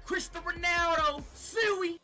Cristiano Ronaldo, Suey.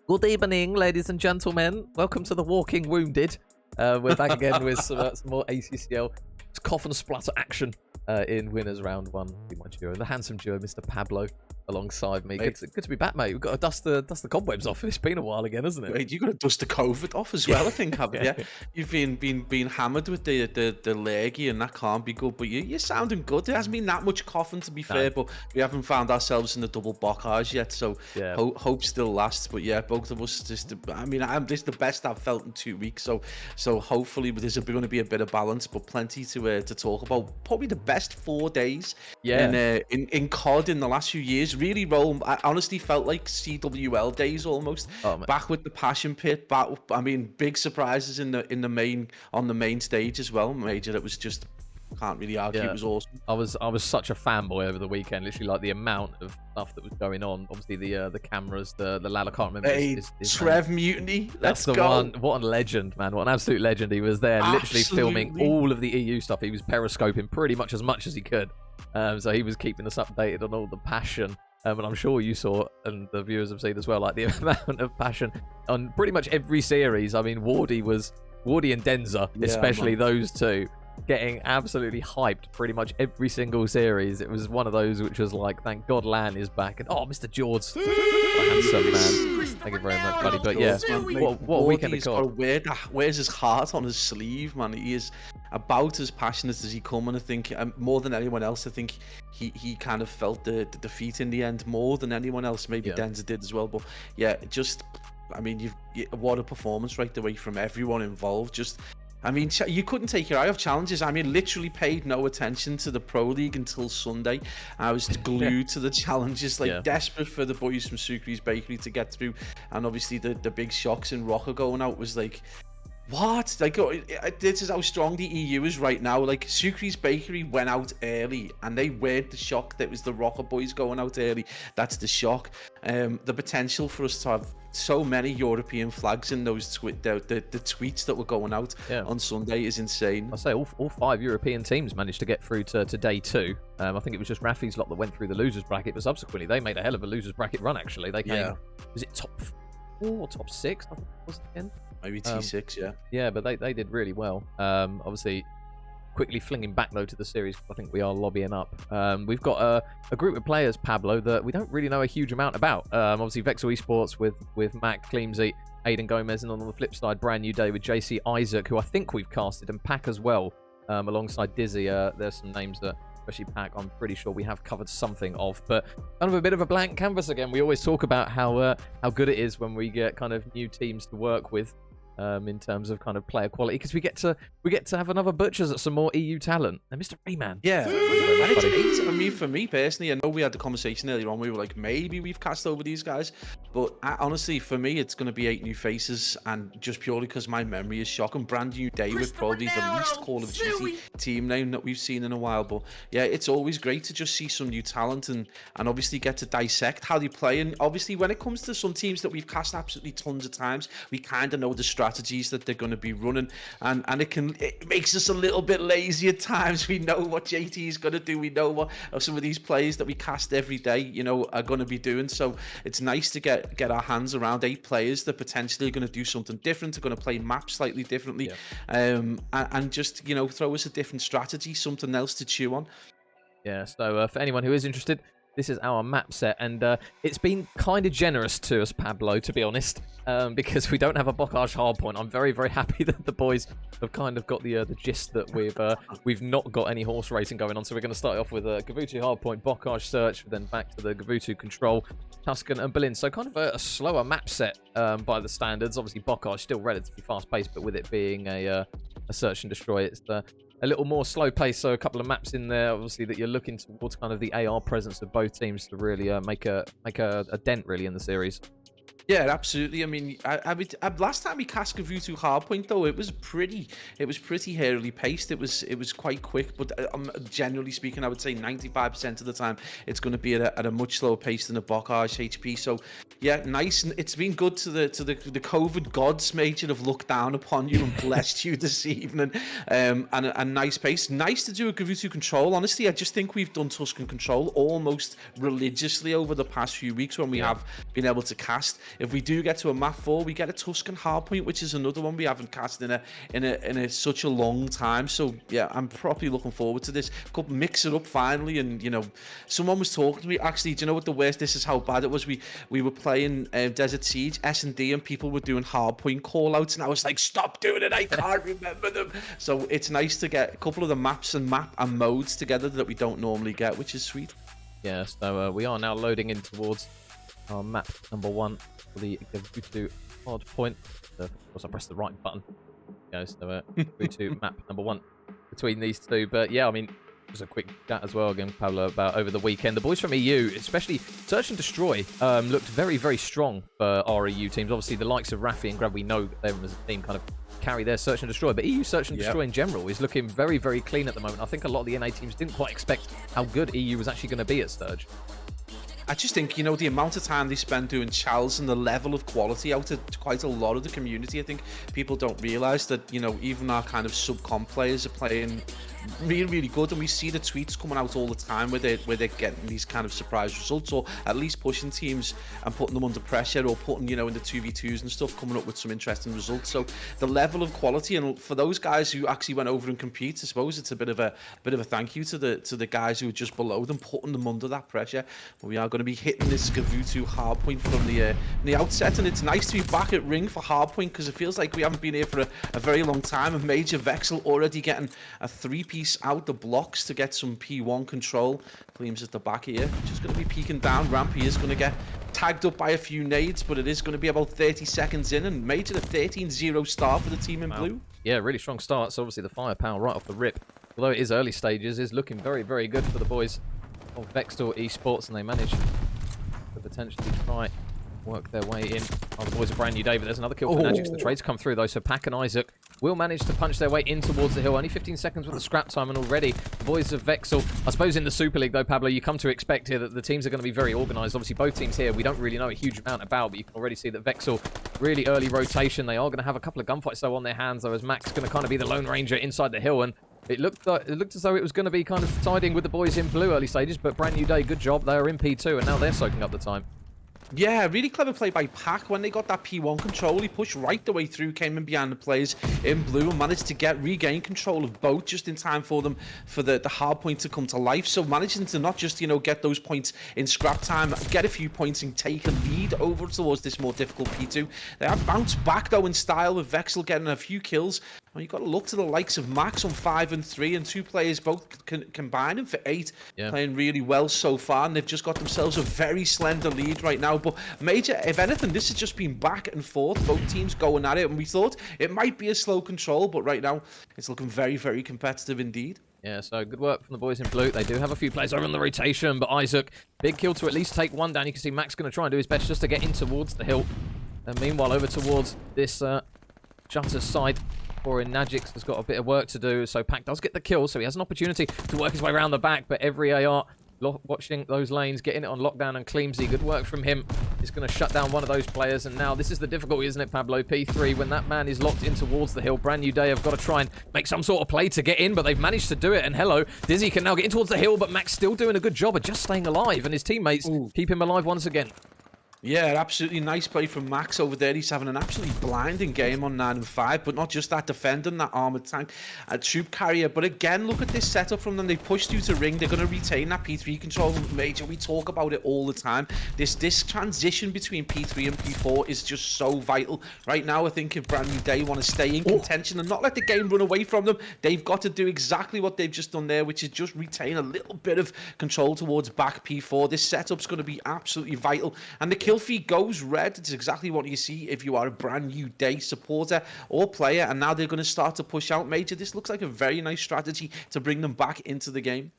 Good evening, ladies and gentlemen. Welcome to the Walking Wounded. We're back again with some more ACCL cough and splatter action in winners round 1. My duo, the handsome duo, Mr. Pablo, alongside me. Good to be back, mate. We've got to dust the cobwebs off. It's been a while again, hasn't it? Wait, you got to dust the COVID off as well, I think, haven't you? You've been hammered with the leggy, and that can't be good. But you're sounding good. There hasn't been that much coughing, to be fair, but we haven't found ourselves in the double bocage yet. So hope still lasts. But yeah, both of us this is the best I've felt in 2 weeks. So hopefully there's going to be a bit of balance, but plenty to talk about. Probably the best 4 days in COD in the last few years. Really I honestly felt like CWL days almost. Back with the passion pit. Big surprises on the main stage as well. Major, it was just, can't really argue. It was awesome. I was such a fanboy over the weekend. Literally, like the amount of stuff that was going on. Obviously, the cameras, the lad. I can't remember. Trev Mutiny. That's the one. What a legend, man! What an absolute legend. He was there, literally filming all of the EU stuff. He was periscoping pretty much as he could. So he was keeping us updated on all the passion. And I'm sure you saw, and the viewers have seen as well, like the amount of passion on pretty much every series. I mean, Wardy and Denza, especially those two, getting absolutely hyped pretty much every single series. It was one of those which was like, thank God Lan is back. And Mr. George, handsome man. Thank you very much, buddy. But yeah, what a weekend of COD. Wears his heart on his sleeve, man. He is about as passionate as he come, and I think more than anyone else, I think he kind of felt the defeat in the end more than anyone else. Maybe Denza did as well, but yeah, what a performance right away from everyone involved. You couldn't take your eye off challenges. Literally paid no attention to the Pro League until Sunday. I was glued to the challenges, desperate for the boys from Sucre's Bakery to get through. And obviously the big shocks in Rocker going out was like, what? Like, this is how strong the EU is right now. Like, Sucre's Bakery went out early, and they weren't the shock. That was the Rocker boys going out early. That's the shock. The potential for us to have so many European flags in those the tweets that were going out on Sunday is insane. I'll say all 5 European teams managed to get through to day 2. I think it was just Rafi's lot that went through the losers bracket, but subsequently they made a hell of a losers bracket run. Actually, they came. Was it top 4 or top 6? I think it was again. Maybe T6, Yeah, but they did really well. Obviously, quickly flinging back though to the series, I think we are lobbying up. We've got a group of players, Pablo, that we don't really know a huge amount about. Obviously, Vexal ESports with Mac, Cleamsy, Aiden Gomez, and on the flip side, Brand New Day with JC Isaac, who I think we've casted, and Pack as well, alongside Dizzy. There's some names that, especially Pack, I'm pretty sure we have covered something of, but kind of a bit of a blank canvas again. We always talk about how good it is when we get kind of new teams to work with. In terms of kind of player quality, because we get to have another butchers at some more EU talent. And Mr. Rayman. Yeah. For me personally, I know we had the conversation earlier on. We were like, maybe we've cast over these guys, but honestly, for me, it's going to be 8 new faces, and just purely because my memory is shocking. Brand New Day with probably the least Call of Duty team name that we've seen in a while. But yeah, it's always great to just see some new talent and obviously get to dissect how they play. And obviously, when it comes to some teams that we've cast absolutely tons of times, we kind of know the strategies that they're going to be running, and it makes us a little bit lazy at times. We know what JT is going to do. We know what some of these players that we cast every day, are going to be doing. So it's nice to get our hands around 8 players that potentially are going to do something different, are going to play maps slightly differently, and just throw us a different strategy, something else to chew on. Yeah. So for anyone who is interested, this is our map set, and it's been kind of generous to us, Pablo, to be honest, because we don't have a Bocage hardpoint. I'm very, very happy that the boys have kind of got the gist that we've not got any horse racing going on. So we're going to start off with a Gavutu hardpoint, Bocage search, then back to the Gavutu control, Tuscan and Berlin. So kind of a slower map set by the standards. Obviously, Bocage still relatively fast-paced, but with it being a search and destroy, it's a little more slow pace, so a couple of maps in there, obviously, that you're looking towards kind of the AR presence of both teams to really make a dent really in the series. Yeah, absolutely. I mean, last time we cast Gavutu hardpoint though, it was pretty hairily paced. It was quite quick, but generally speaking, I would say 95% of the time it's going to be at a much slower pace than a Bocage HP. So yeah, nice. And it's been good to the COVID gods, Major, have looked down upon you and blessed you this evening. And a nice pace. Nice to do a Gavutu control. Honestly, I just think we've done Tuscan control almost religiously over the past few weeks when we have been able to cast. if we do get to a map 4, we get a Tuscan hardpoint, which is another one we haven't cast in a such a long time. So yeah, I'm properly looking forward to this. Could mix it up finally, and you know, someone was talking to me actually. Do you know what the worst? This is how bad it was. We were playing Desert Siege S&D, and people were doing hardpoint call outs, and I was like, stop doing it, I can't remember them. So it's nice to get a couple of the maps and modes together that we don't normally get, which is sweet. Yeah, so we are now loading in towards our map number 1 for the Gavutu hard point. Of course, I pressed the right button. Yeah, so Gavutu map number 1 between these two. But yeah, I mean, just a quick chat as well again, Pablo, about over the weekend. The boys from EU, especially Search and Destroy, looked very, very strong for our EU teams. Obviously, the likes of Rafi and Grab, we know them as a team kind of carry their Search and Destroy, but EU Search and Destroy in general is looking very, very clean at the moment. I think a lot of the NA teams didn't quite expect how good EU was actually going to be at Sturge. I just think, you know, the amount of time they spend doing chals and the level of quality out of quite a lot of the community, I think people don't realise that, you know, even our kind of sub-comp players are playing really, really good, and we see the tweets coming out all the time where they're getting these kind of surprise results, or at least pushing teams and putting them under pressure, or putting, you know, in the 2v2s and stuff, coming up with some interesting results. So the level of quality, and for those guys who actually went over and compete, I suppose it's a bit of a thank you to the guys who are just below them, putting them under that pressure. But we are going to be hitting this Gavutu hardpoint from the outset, and it's nice to be back at Ring for hardpoint, because it feels like we haven't been here for a very long time. And Major Vexal already getting a 3-piece out the blocks to get some P1 control. Flames at the back here, just going to be peeking down ramp. He is going to get tagged up by a few nades, but it is going to be about 30 seconds in, and Major a 13-0 start for the team in blue. Yeah, really strong start. So obviously the firepower right off the rip, although it is early stages, is looking very, very good for the boys of Vexal ESports, and they managed to potentially try work their way in. Oh, the boys are brand new, David. There's another kill for Najix. The trades come through, though, so Pack and Isaac will manage to punch their way in towards the hill. Only 15 seconds with the scrap time, and already the boys of Vexal, I suppose in the Super League, though, Pablo, you come to expect here that the teams are going to be very organised. Obviously, both teams here, we don't really know a huge amount about, but you can already see that Vexal, really early rotation. They are going to have a couple of gunfights, though, on their hands, though, as Max is going to kind of be the Lone Ranger inside the hill, and it looked as though it was going to be kind of siding with the boys in blue early stages, but brand new day, good job. They are in P2, and now they're soaking up the time. Yeah, really clever play by Pack. When they got that P1 control, he pushed right the way through, came in behind the players in blue, and managed to regain control of both just in time for them, for the hard point to come to life. So managing to not just, you know, get those points in scrap time, get a few points and take a lead over towards this more difficult P2. They have bounced back, though, in style, with Vexal getting a few kills. Well, you've got to look to the likes of Max on 5 and 3, and 2 players both combining for 8, playing really well so far, and they've just got themselves a very slender lead right now. But Major, if anything, this has just been back and forth, both teams going at it, and we thought it might be a slow control, but right now it's looking very, very competitive indeed. Yeah, so good work from the boys in blue. They do have a few players over on the rotation, but Isaac, big kill to at least take one down. You can see Max going to try and do his best just to get in towards the hill. And meanwhile, over towards this Shutter side, in Najix has got a bit of work to do, so Pack does get the kill, so he has an opportunity to work his way around the back, but every AR watching those lanes, getting it on lockdown, and Cleamsy, good work from him. He's going to shut down one of those players, and now this is the difficulty, isn't it, Pablo? P3, when that man is locked in towards the hill, brand new day have got to try and make some sort of play to get in, but they've managed to do it, and hello, Dizzy can now get in towards the hill, but Max still doing a good job of just staying alive, and his teammates keep him alive once again. Yeah, absolutely nice play from Max over there. He's having an absolutely blinding game on 9 and 5, but not just that, defending that armoured tank, a troop carrier. But again, look at this setup from them. They pushed you to Ring. They're going to retain that P3 control. Major, we talk about it all the time. This transition between P3 and P4 is just so vital. Right now, I think if Brand New Day want to stay in contention and not let the game run away from them, they've got to do exactly what they've just done there, which is just retain a little bit of control towards back P4. This setup's going to be absolutely vital. And the kill feed goes red. It's exactly what you see if you are a Brand New Day supporter or player, and now they're going to start to push out. Major, this looks like a very nice strategy to bring them back into the game.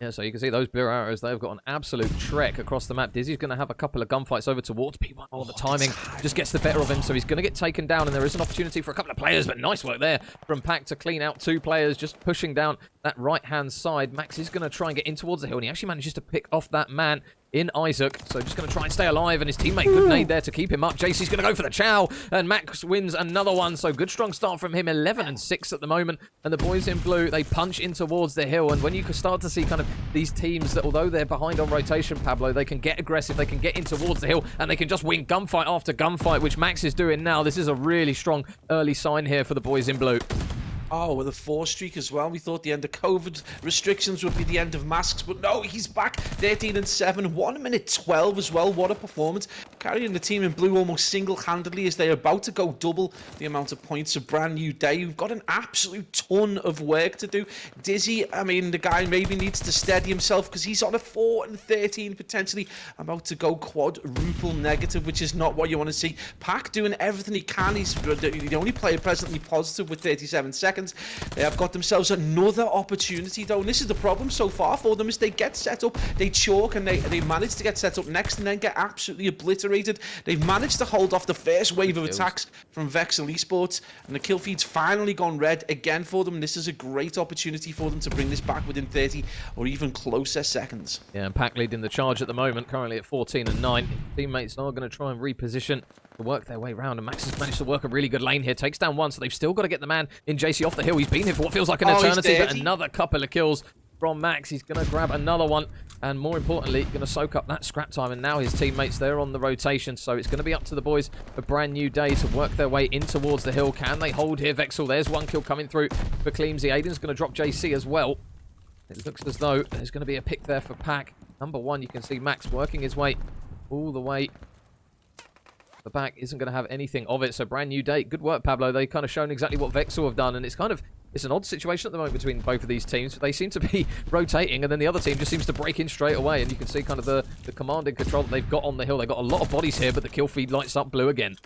Yeah, so you can see those blue arrows, they've got an absolute trek across the map. Dizzy's going to have a couple of gunfights over towards P1. Oh, the timing just gets the better of him, so he's going to get taken down, and there is an opportunity for a couple of players, but nice work there from Pack to clean out 2 players, just pushing down that right-hand side. Max is going to try and get in towards the hill, and he actually manages to pick off that man in Isaac. So just going to try and stay alive, and his teammate, good nade there to keep him up. JC's going to go for the chow, and Max wins another one. So good strong start from him, 11 and 6 at the moment. And the boys in blue, they punch in towards the hill. And when you can start to see kind of these teams that, although they're behind on rotation, Pablo, they can get aggressive, they can get in towards the hill, and they can just win gunfight after gunfight, which Max is doing now. This is a really strong early sign here for the boys in blue. Oh, with a 4 streak as well. We thought the end of COVID restrictions would be the end of masks, but no, he's back. 13 and 7, 1 minute 12 as well. What a performance. Carrying the team in blue almost single-handedly as they're about to go double the amount of points. A brand new day. We've got an absolute ton of work to do. Dizzy, I mean, the guy maybe needs to steady himself because he's on a 4 and 13 potentially. About to go quadruple negative, which is not what you want to see. Pac doing everything he can. He's the only player presently positive with 37 seconds. They have got themselves another opportunity though, and this is the problem so far for them, is they get set up, they chalk, and they manage to get set up next and then get absolutely obliterated. They've managed to hold off the first wave of attacks from Vexal ESports, and the kill feed's finally gone red again for them. This is a great opportunity for them to bring this back within 30 or even closer seconds. Yeah, and Pac leading the charge at the moment, currently at 14 and 9. Teammates are going to try and reposition to work their way around, and Max has managed to work a really good lane here. Takes down one, so they've still got to get the man in JC off the hill. He's been here for what feels like an eternity, but another couple of kills from Max. He's going to grab another one, and more importantly, going to soak up that scrap time. And now his teammates, they're on the rotation, so it's going to be up to the boys a brand new day to work their way in towards the hill. Can they hold here? Vexal, there's one kill coming through for Cleamsy. Aiden's going to drop JC as well. It looks as though there's going to be a pick there for Pac. Number 1, you can see Max working his way all the way. The back isn't going to have anything of it, so brand new day. Good work, Pablo. They've kind of shown exactly what Vexal have done, and it's an odd situation at the moment between both of these teams. They seem to be rotating, and then the other team just seems to break in straight away, and you can see kind of the command and control that they've got on the hill. They've got a lot of bodies here, but the kill feed lights up blue again.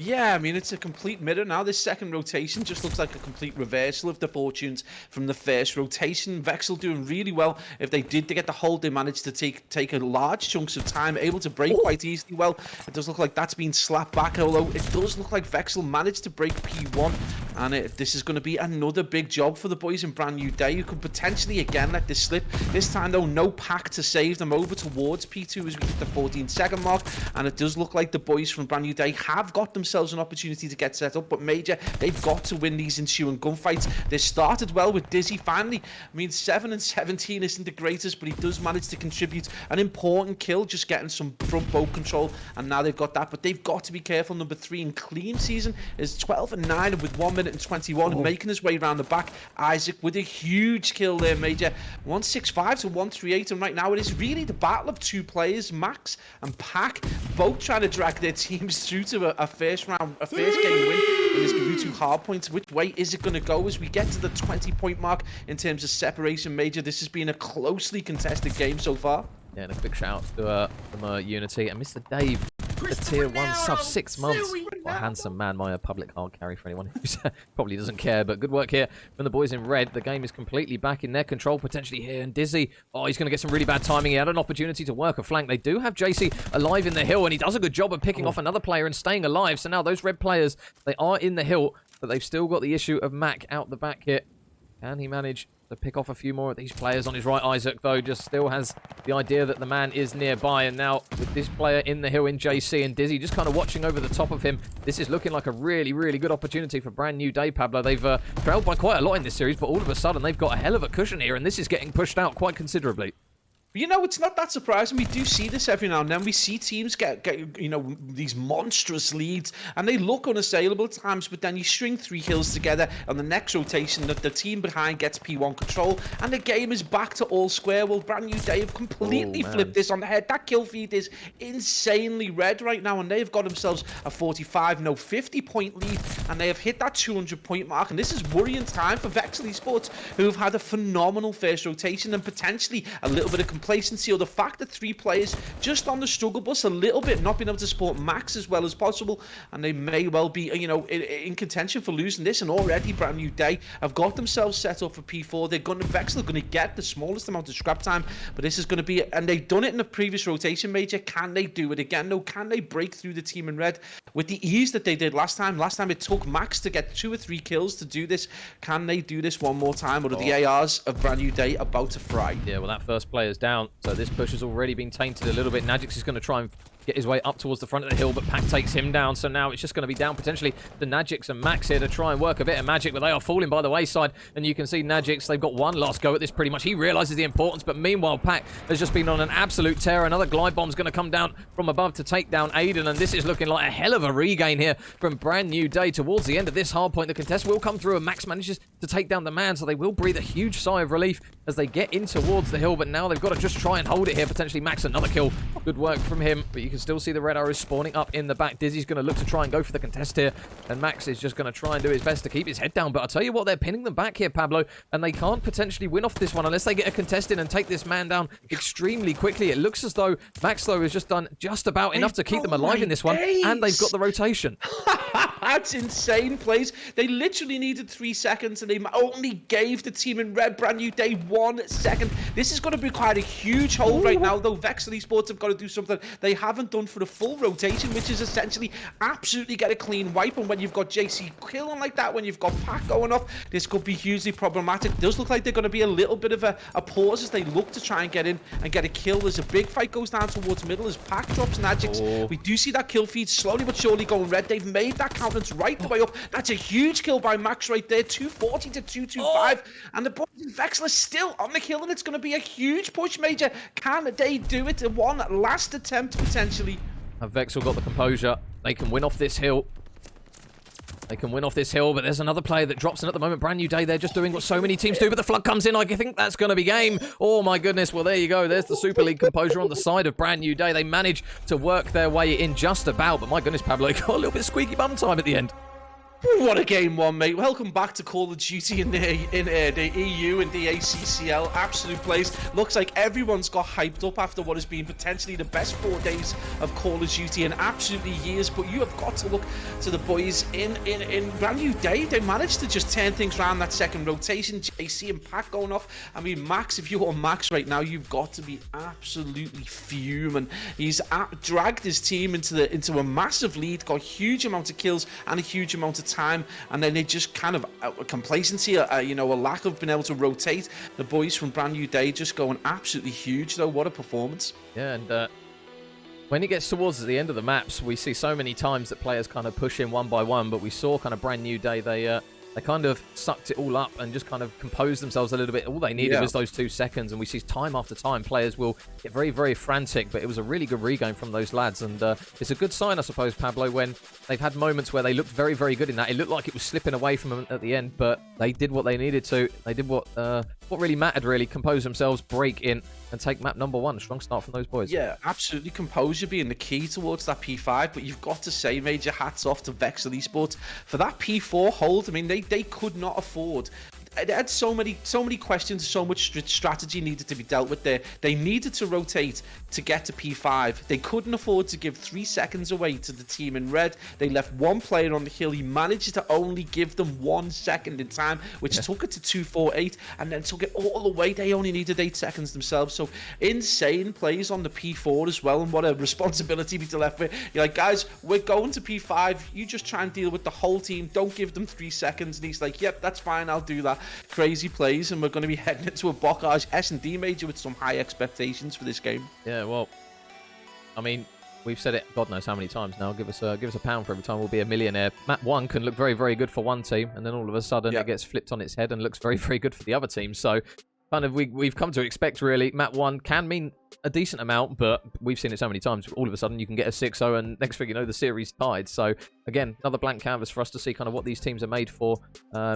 Yeah, I mean, it's a complete mirror now. This second rotation just looks like a complete reversal of the fortunes from the first rotation. Vexal doing really well. If they did to get the hold, they managed to take a large chunks of time, able to break quite easily. Well, it does look like that's been slapped back, although it does look like Vexal managed to break P1, and this is going to be another big job for the boys in brand new day, who could potentially again let this slip. This time, though, no Pac to save them over towards P2 as we hit the 14-second mark, and it does look like the boys from brand new day have got themselves an opportunity to get set up, but Major, they've got to win these ensuing gunfights. They started well with Dizzy finally. I mean, 7 and 17 isn't the greatest, but he does manage to contribute an important kill, just getting some front bow control, and now they've got that, but they've got to be careful. Number 3 in clean season is 12 and 9 with 1 minute and 21, making his way around the back. Isaac with a huge kill there, Major. 165 to 138, and right now it is really the battle of 2 players, Max and Pac, both trying to drag their teams through to a first game win in this Kabuto hard points. Which way is it going to go as we get to the 20-point mark in terms of separation, Major? This has been a closely contested game so far. Yeah, and a quick shout out to from Unity and Mr. Dave, the tier 1 sub 6 months. What a handsome man, my public hard carry for anyone who probably doesn't care. But good work here from the boys in red. The game is completely back in their control potentially here. And Dizzy, oh, he's going to get some really bad timing. He had an opportunity to work a flank. They do have JC alive in the hill, and he does a good job of picking off another player and staying alive. So now those red players, they are in the hill, but they've still got the issue of Mac out the back here. Can he manage to pick off a few more of these players on his right? Isaac, though, just still has the idea that the man is nearby. And now with this player in the hill in JC and Dizzy just kind of watching over the top of him, this is looking like a really, really good opportunity for brand new day, Pablo. They've trailed by quite a lot in this series, but all of a sudden they've got a hell of a cushion here, and this is getting pushed out quite considerably. You know, it's not that surprising. We do see this every now and then. We see teams get you know, these monstrous leads, and they look unassailable at times, but then you string 3 kills together, and the next rotation, the team behind gets P1 control, and the game is back to all square. Well, brand new day have completely flipped this on the head. That kill feed is insanely red right now, and they've got themselves a 45, no, 50-point lead, and they have hit that 200-point mark, and this is worrying time for Vexal ESports, who have had a phenomenal first rotation, and potentially a little bit of complacency, or the fact that 3 players just on the struggle bus a little bit, not being able to support Max as well as possible, and they may well be, you know, in contention for losing this. And already brand new day have got themselves set up for P4. They're going to Vexal are going to get the smallest amount of scrap time, but this is going to be, and they've done it in the previous rotation, Major. Can they do it again? No. Can they break through the team in red with the ease that they did last time? Last time it took Max to get 2 or 3 kills to do this. Can they do this one more time, or are the ARs of brand new day about to fry? Yeah, well, that first player's down. down. So this push has already been tainted a little bit. Najix is going to try and get his way up towards the front of the hill, but Pack takes him down. So now it's just going to be down potentially to Najix and Max here to try and work a bit of magic, but they are falling by the wayside. And you can see Najix, they've got one last go at this pretty much. He realizes the importance, but meanwhile, Pack has just been on an absolute tear. Another glide bomb's going to come down from above to take down Aiden, and this is looking like a hell of a regain here from Brand New Day towards the end of this hard point. The contest will come through, and Max manages to take down the man, so they will breathe a huge sigh of relief as they get in towards the hill, but now they've got to just try and hold it here. Potentially Max, another kill. Good work from him, but you can still see the red arrows spawning up in the back. Dizzy's going to look to try and go for the contest here, and Max is just going to try and do his best to keep his head down. But I'll tell you what, they're pinning them back here, Pablo, and they can't potentially win off this one unless they get a contest in and take this man down extremely quickly. It looks as though Max, though, has just done just about enough to keep them alive in this one, and they've got the rotation. That's insane plays. They literally needed 3 seconds, and they only gave the team in red, Brand New Day, 1 second. This is going to be quite a huge hold right now, though. Vexal ESports have got to do something they haven't done for the full rotation, which is essentially absolutely get a clean wipe. And when you've got JC killing like that, when you've got Pack going off, this could be hugely problematic. It does look like they're going to be a little bit of a pause as they look to try and get in and get a kill. As a big fight goes down towards middle as Pack drops Najix. We do see that kill feed slowly but surely going red. They've made that countenance right the way up. That's a huge kill by Max right there. 240 to 225. And the boys in Vexal are still on the kill, and it's going to be a huge push, Major. Can they do it in one last attempt, potentially? Have Vexal got the composure? They can win off this hill. They can win off this hill, but there's another player that drops in at the moment. Brand New Day, they're just doing what so many teams do, but the flood comes in. I think that's going to be game. Oh, my goodness. Well, there you go. There's the Super League composure on the side of Brand New Day. They manage to work their way in just about, but my goodness, Pablo, got a little bit squeaky bum time at the end. What a game one, mate. Welcome back to Call of Duty in the EU and the ACCL. Absolute plays. Looks like everyone's got hyped up after what has been potentially the best 4 days of Call of Duty in absolutely years. But you have got to look to the boys in Brand New Day. They managed to just turn things around that second rotation. JC and Pack going off. I mean, Max, if you're on Max right now, you've got to be absolutely fuming. He's dragged his team into a massive lead, got a huge amount of kills and a huge amount of time, and then they just kind of complacency, a lack of being able to rotate. The boys from Brand New Day just going absolutely huge, though. What a performance. Yeah, and when it gets towards the end of the maps, we see so many times that players kind of push in one by one, but we saw kind of Brand New Day, they kind of sucked it all up and just kind of composed themselves a little bit. All they needed was those 2 seconds, and we see time after time players will get very, very frantic, but it was a really good regain from those lads, and it's a good sign, I suppose, Pablo, when they've had moments where they looked very, very good in that. It looked like it was slipping away from them at the end, but they did what they needed to. They did what really mattered, really. Compose themselves, break in, and take map number 1. A strong start from those boys. Yeah, absolutely. Composure being the key towards that P5, but you've got to say, Major, hats off to Vexal ESports for that P4 hold. I mean, they could not afford. They had so many questions, so much strategy needed to be dealt with there. They needed to rotate to get to P5. They couldn't afford to give 3 seconds away to the team in red. They left one player on the hill. He managed to only give them 1 second in time, which took it to 248, and then took it all the way. They only needed 8 seconds themselves. So insane plays on the P4 as well, and what a responsibility to be left with. You're like, guys, we're going to P5. You just try and deal with the whole team. Don't give them 3 seconds. And he's like, yep, that's fine. I'll do that. Crazy plays, and we're going to be heading into a Bocage S&D Major with some high expectations for this game. Yeah, well, I mean, we've said it God knows how many times now. Give us a pound for every time we'll be a millionaire. Map 1 can look very, very good for one team, and then all of a sudden it gets flipped on its head and looks very, very good for the other team. So kind of we've come to expect, really, map 1 can mean a decent amount, but we've seen it so many times. All of a sudden you can get a 6-0, and next thing you know, the series tied. So again, another blank canvas for us to see kind of what these teams are made for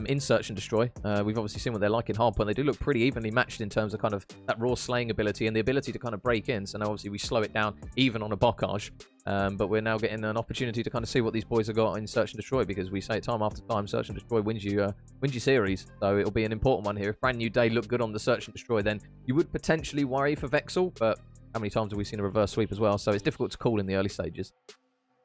in Search and Destroy. We've obviously seen what they're like in Hardpoint. They do look pretty evenly matched in terms of kind of that raw slaying ability and the ability to kind of break in. So now obviously we slow it down even on a Bocage. But we're now getting an opportunity to kind of see what these boys have got in Search and Destroy, because we say it time after time, Search and Destroy wins you series. So it'll be an important one here. If Brand New Day look good on the Search and Destroy, then you would potentially worry for Vexal, but how many times have we seen a reverse sweep as well? So it's difficult to call in the early stages.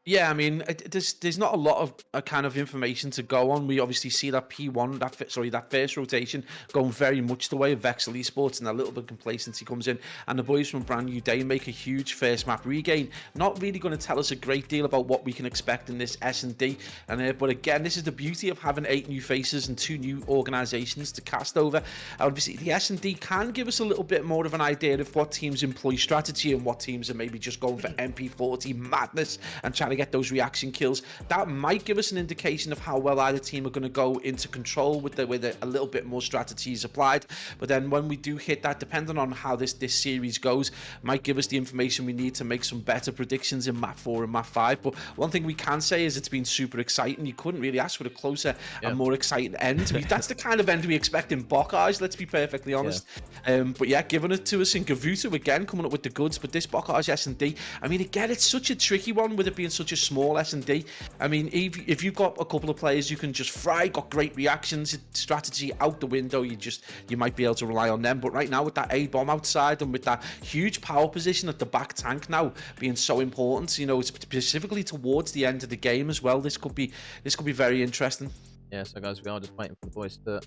Yeah, I mean, there's not a lot of kind of information to go on. We obviously see that P1, that first rotation going very much the way of Vexal ESports, and a little bit of complacency comes in. And the boys from Brand New Day make a huge first map regain. Not really going to tell us a great deal about what we can expect in this S&D. But again, this is the beauty of having 8 new faces and 2 new organisations to cast over. Obviously, the S&D can give us a little bit more of an idea of what teams employ strategy and what teams are maybe just going for MP40 madness and trying to get those reaction kills. That might give us an indication of how well either team are going to go into control with a little bit more strategies applied. But then when we do hit that, depending on how this series goes, might give us the information we need to make some better predictions in map 4 and map 5. But one thing we can say is it's been super exciting. You couldn't really ask for a closer and more exciting end. That's the kind of end we expect in Bocage, let's be perfectly honest. But yeah, giving it to us in Gavutu again, coming up with the goods. But this Bocage S&D, I mean, again, it's such a tricky one with it being such a small S&D. I mean, if you've got a couple of players you can just fry, got great reactions, strategy out the window, you might be able to rely on them. But right now with that A bomb outside and with that huge power position at the back tank now being so important, you know, specifically towards the end of the game as well, this could be very interesting. Yeah, so guys, we are just waiting for the boys to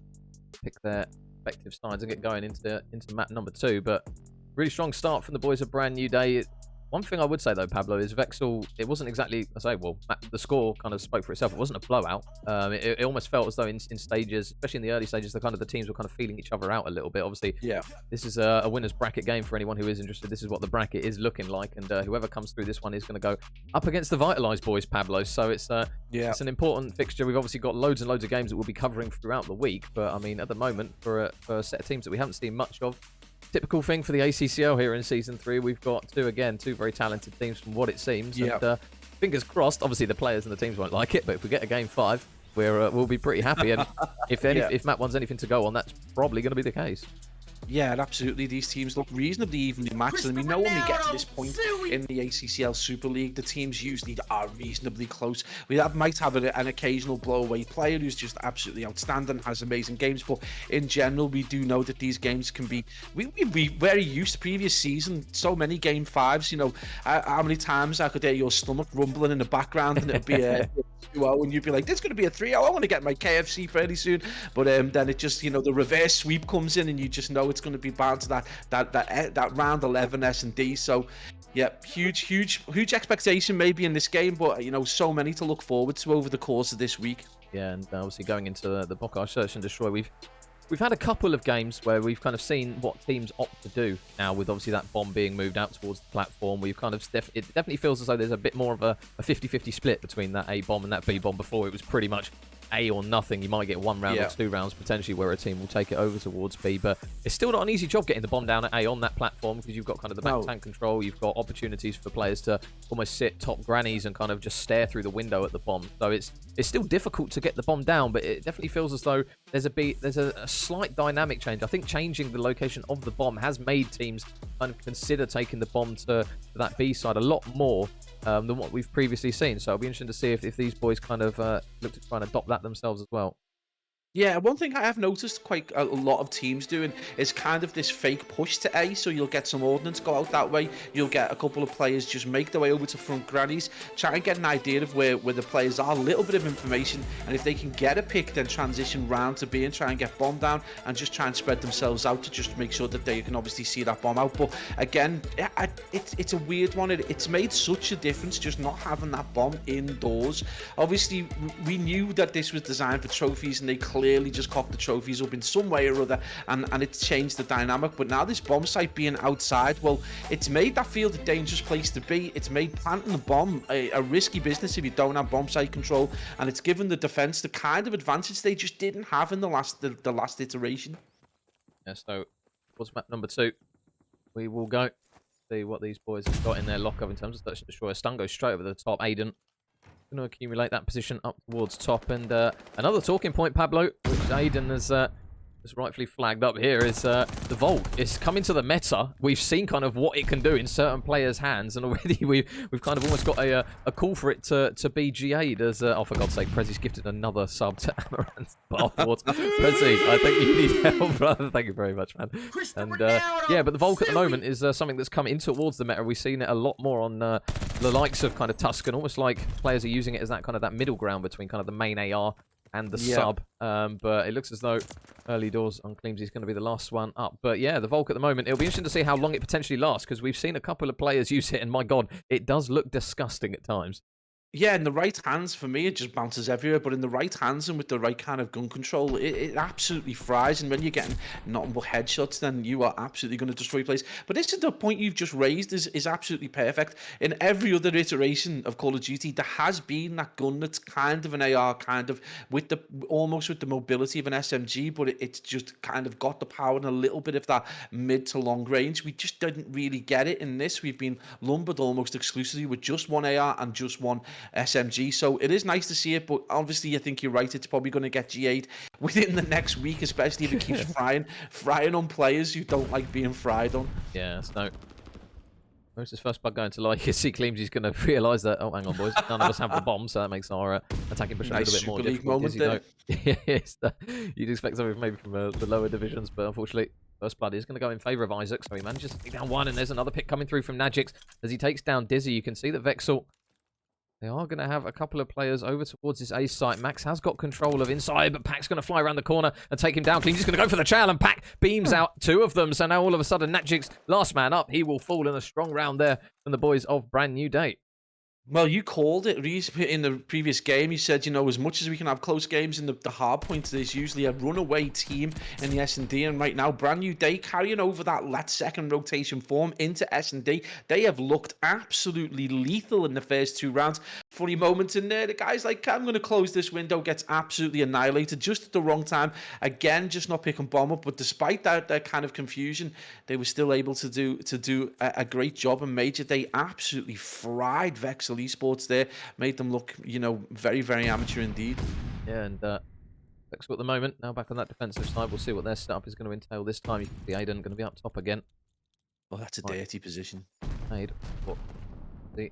pick their respective sides and get going into map number 2. But really strong start from the boys of Brand New Day. One thing I would say though, Pablo, is Vexal, it wasn't exactly, the score kind of spoke for itself. It wasn't a blowout. It almost felt as though in stages, especially in the early stages, the teams were kind of feeling each other out a little bit. Obviously, this is a winner's bracket game for anyone who is interested. This is what the bracket is looking like, and whoever comes through this one is going to go up against the Vitalized boys, Pablo. So it's an important fixture. We've obviously got loads and loads of games that we'll be covering throughout the week, but I mean, at the moment, for a set of teams that we haven't seen much of, typical thing for the ACCL here in Season 3. We've got two very talented teams from what it seems. And fingers crossed, obviously the players and the teams won't like it, but if we get a Game 5, we'll be pretty happy. And if Map 1's anything to go on, that's probably going to be the case. Yeah, absolutely. These teams look reasonably evenly matched, and we know when we get to this point in the ACCL Super League, the teams usually are reasonably close. We might have an occasional blow-away player who's just absolutely outstanding, has amazing games, but in general, we do know that these games can be... We very used to previous season, so many Game 5s, you know, how many times I could hear your stomach rumbling in the background, and it'd be a 2-0, and you'd be like, there's going to be a 3-0, I want to get my KFC fairly soon, but then it just, you know, the reverse sweep comes in, and you just know it's going to be bound to that round 11 S&D. So yeah, huge expectation maybe in this game, but you know, so many to look forward to over the course of this week. Yeah, and obviously going into the Bocage Search and Destroy, we've had a couple of games where we've kind of seen what teams opt to do now, with obviously that bomb being moved out towards the platform. We've kind of it definitely feels as though there's a bit more of a 50-50 split between that A bomb and that B bomb. Before, it was pretty much A or nothing. You might get 1 round or 2 rounds potentially where a team will take it over towards B, but it's still not an easy job getting the bomb down at A on that platform, because you've got kind of the back tank control. You've got opportunities for players to almost sit top grannies and kind of just stare through the window at the bomb. So it's still difficult to get the bomb down, but it definitely feels as though there's a slight dynamic change. I think changing the location of the bomb has made teams kind of consider taking the bomb to that B side a lot more than what we've previously seen. So it'll be interesting to see if these boys kind of look to try and adopt that themselves as well. Yeah, one thing I have noticed quite a lot of teams doing is kind of this fake push to A, so you'll get some ordnance go out that way, you'll get a couple of players just make their way over to front grannies, try and get an idea of where the players are, a little bit of information, and if they can get a pick, then transition round to B and try and get bomb down, and just try and spread themselves out to just make sure that they can obviously see that bomb out. But again, it's a weird one. It's made such a difference just not having that bomb indoors. Obviously, we knew that this was designed for trophies, and they clearly just cocked the trophies up in some way or other, and it's changed the dynamic. But now this bomb site being outside, well, it's made that field a dangerous place to be. It's made planting the bomb a risky business if you don't have bomb site control, and it's given the defense the kind of advantage they just didn't have in the last iteration. Yeah, so what's map number 2? We will go see what these boys have got in their lockup in terms of search and destroy. Stun goes straight over the top. Aiden going to accumulate that position up towards top, and another talking point, Pablo, which Aiden has that's rightfully flagged up here is the Volt. It's coming to the meta. We've seen kind of what it can do in certain players' hands, and already we've kind of almost got a call for it to be GA'd as, oh, for God's sake, Prezzy's gifted another sub to Amaranth Barford. Prezzy, I think you need help, brother. Thank you very much, man. And yeah, but the Volk at the moment is something that's come in towards the meta. We've seen it a lot more on the likes of kind of Tuscan, almost like players are using it as that kind of that middle ground between kind of the main AR and the sub. But it looks as though early doors on Cleamsy is going to be the last one up. But yeah, the Volk at the moment, it'll be interesting to see how long it potentially lasts, because we've seen a couple of players use it, and my God, it does look disgusting at times. Yeah, in the right hands, for me, it just bounces everywhere. But in the right hands and with the right kind of gun control, it absolutely fries. And when you're getting nothing but headshots, then you are absolutely going to destroy players. But this is the point you've just raised is absolutely perfect. In every other iteration of Call of Duty, there has been that gun that's kind of an AR, kind of with the almost with the mobility of an SMG, but it's just kind of got the power and a little bit of that mid to long range. We just didn't really get it in this. We've been lumbered almost exclusively with just one AR and just one SMG, so it is nice to see it, but obviously I think you're right, it's probably going to get GA'd within the next week, especially if it keeps frying on players who don't like being fried on. Yeah, so where's his first bug going to like? You see Cleams, he's going to realise that, oh, hang on, boys, none of us have the bomb, so that makes our attacking push a little bit more difficult. Moment there. Yes, you'd expect something maybe from the lower divisions, but unfortunately, first blood is going to go in favour of Isaac, so he manages to take down one, and there's another pick coming through from Najix as he takes down Dizzy. You can see that Vexal, they are going to have a couple of players over towards this A site. Max has got control of inside, but Pac's going to fly around the corner and take him down. Clean, he's going to go for the trail, and Pac beams out two of them. So now all of a sudden, Najix, last man up, he will fall in a strong round there from the boys of Brand New Day. Well, you called it, Reese, in the previous game. You said, you know, as much as we can have close games in the hard point, there's usually a runaway team in the S&D. And right now, Brand New Day carrying over that last second rotation form into S&D. They have looked absolutely lethal in the first two rounds. Funny moment in there. The guy's like, I'm going to close this window, gets absolutely annihilated just at the wrong time. Again, just not picking bomb up. But despite that kind of confusion, they were still able to do a great job. And Major, they absolutely fried Vexal ESports there, made them look, you know, very, very amateur indeed. Yeah, and Vexal at the moment, now back on that defensive side. We'll see what their setup is going to entail this time. You can see Aiden going to be up top again. Oh, that's a dirty position. Aid, what? See,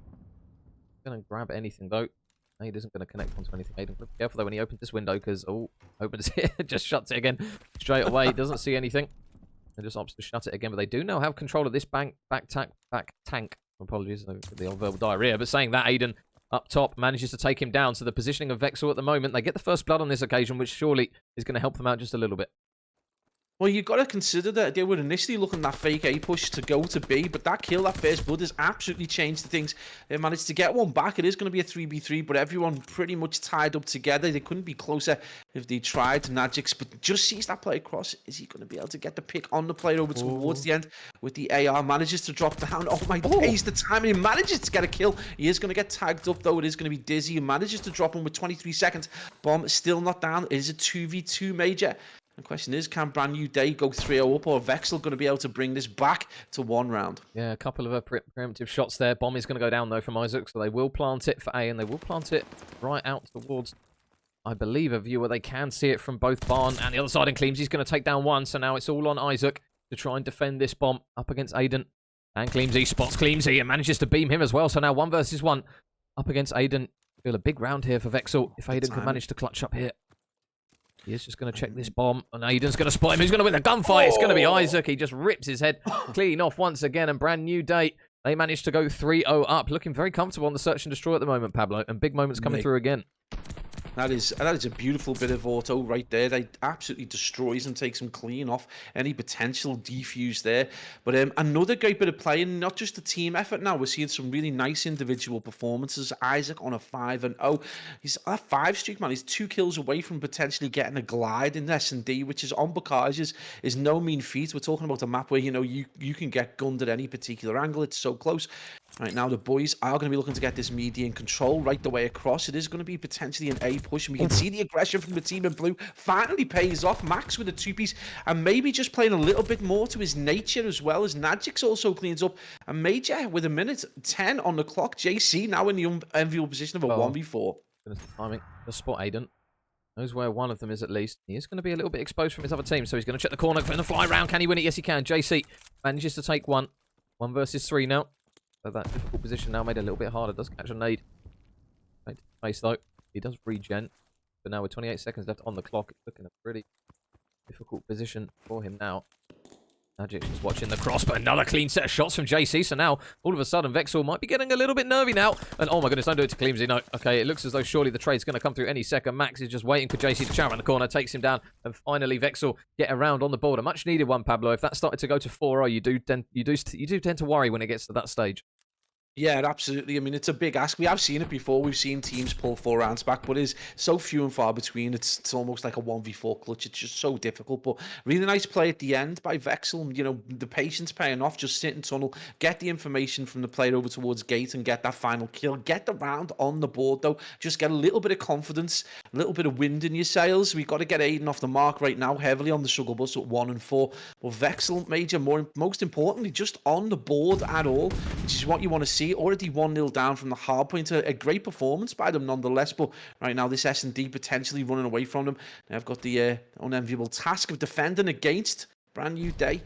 going to grab anything though. Aid isn't going to connect onto anything. Aiden, be careful though when he opens this window, because opens it, just shuts it again straight away. Doesn't see anything, and just opts to shut it again. But they do now have control of this back tank. Apologies for the old verbal diarrhea, but saying that, Aiden up top manages to take him down. So the positioning of Vexal at the moment, they get the first blood on this occasion, which surely is going to help them out just a little bit. Well, you've got to consider that they were initially looking at that fake A push to go to B, but that kill, that first blood, has absolutely changed things. They managed to get one back. It is going to be a 3v3, but everyone pretty much tied up together. They couldn't be closer if they tried. Najix, but just sees that play across. Is he going to be able to get the pick on the player over towards the end with the AR? Manages to drop down. Oh my days, the timing. He manages to get a kill. He is going to get tagged up, though. It is going to be Dizzy. He manages to drop him with 23 seconds. Bomb still not down. It is a 2v2 Major. The question is, can Brand New Day go 3-0 up, or Vexal going to be able to bring this back to one round? Yeah, a couple of preemptive shots there. Bomb is going to go down, though, from Isaac, so they will plant it for A, and they will plant it right out towards, I believe, a view where they can see it from both Barn and the other side, and Cleams. He's going to take down one, so now it's all on Isaac to try and defend this bomb up against Aiden. And Cleamsy spots Cleamsy and manages to beam him as well, so now 1 versus 1 up against Aiden. Feel a big round here for Vexal if Aiden can manage to clutch up here. He is just going to check this bomb, and Aiden's going to spot him. Who's going to win the gunfight? It's going to be Isaac. He just rips his head clean off once again, and Brand New Day, they managed to go 3-0 up. Looking very comfortable on the search and destroy at the moment, Pablo, and big moments coming through again. That is a beautiful bit of auto right there. They absolutely destroys and takes them clean off any potential defuse there. But another great bit of playing, not just a team effort now. We're seeing some really nice individual performances. Isaac on a 5-0. He's a 5 streak, man. He's 2 kills away from potentially getting a glide in S&D, which is on Bocage is no mean feat. We're talking about a map where, you know, you can get gunned at any particular angle. It's so close. Right now, the boys are going to be looking to get this median control right the way across. It is going to be potentially an A push, and we can see the aggression from the team in blue finally pays off. Max with a 2-piece, and maybe just playing a little bit more to his nature, as well as Najix also cleans up. And Major with 1:10 on the clock. JC now in the enviable position of a 1v4. Goodness, timing. The spot Aiden. Knows where one of them is at least. He is going to be a little bit exposed from his other team, so he's going to check the corner for the fly round. Can he win it? Yes, he can. JC manages to take one. 1 versus 3 now. So that difficult position now made it a little bit harder. Does catch a nade. Right to face though. He does regen. But now with 28 seconds left on the clock, it's looking a pretty difficult position for him now. Magic is watching the cross, but another clean set of shots from JC. So now, all of a sudden, Vexal might be getting a little bit nervy now. And oh my goodness, don't do it to Cleamsy. No, okay, it looks as though surely the trade's going to come through any second. Max is just waiting for JC to chat around the corner, takes him down, and finally Vexal get around on the board. A much needed one, Pablo. If that started to go to 4-0, you do tend to worry when it gets to that stage. Yeah, absolutely. I mean, it's a big ask. We have seen it before. We've seen teams pull 4 rounds back, but it's so few and far between. It's almost like a 1v4 clutch. It's just so difficult. But really nice play at the end by Vexal. You know, the patience paying off. Just sit in tunnel, get the information from the player over towards gate and get that final kill. Get the round on the board, though. Just get a little bit of confidence, a little bit of wind in your sails. We've got to get Aiden off the mark right now, heavily on the struggle bus at 1 and 4. But Vexal, Major, most importantly, just on the board at all, which is what you want to see. Already 1-0 down from the hard point. A great performance by them nonetheless, but right now this S&D potentially running away from them. Now I've got the unenviable task of defending against Brand New Day.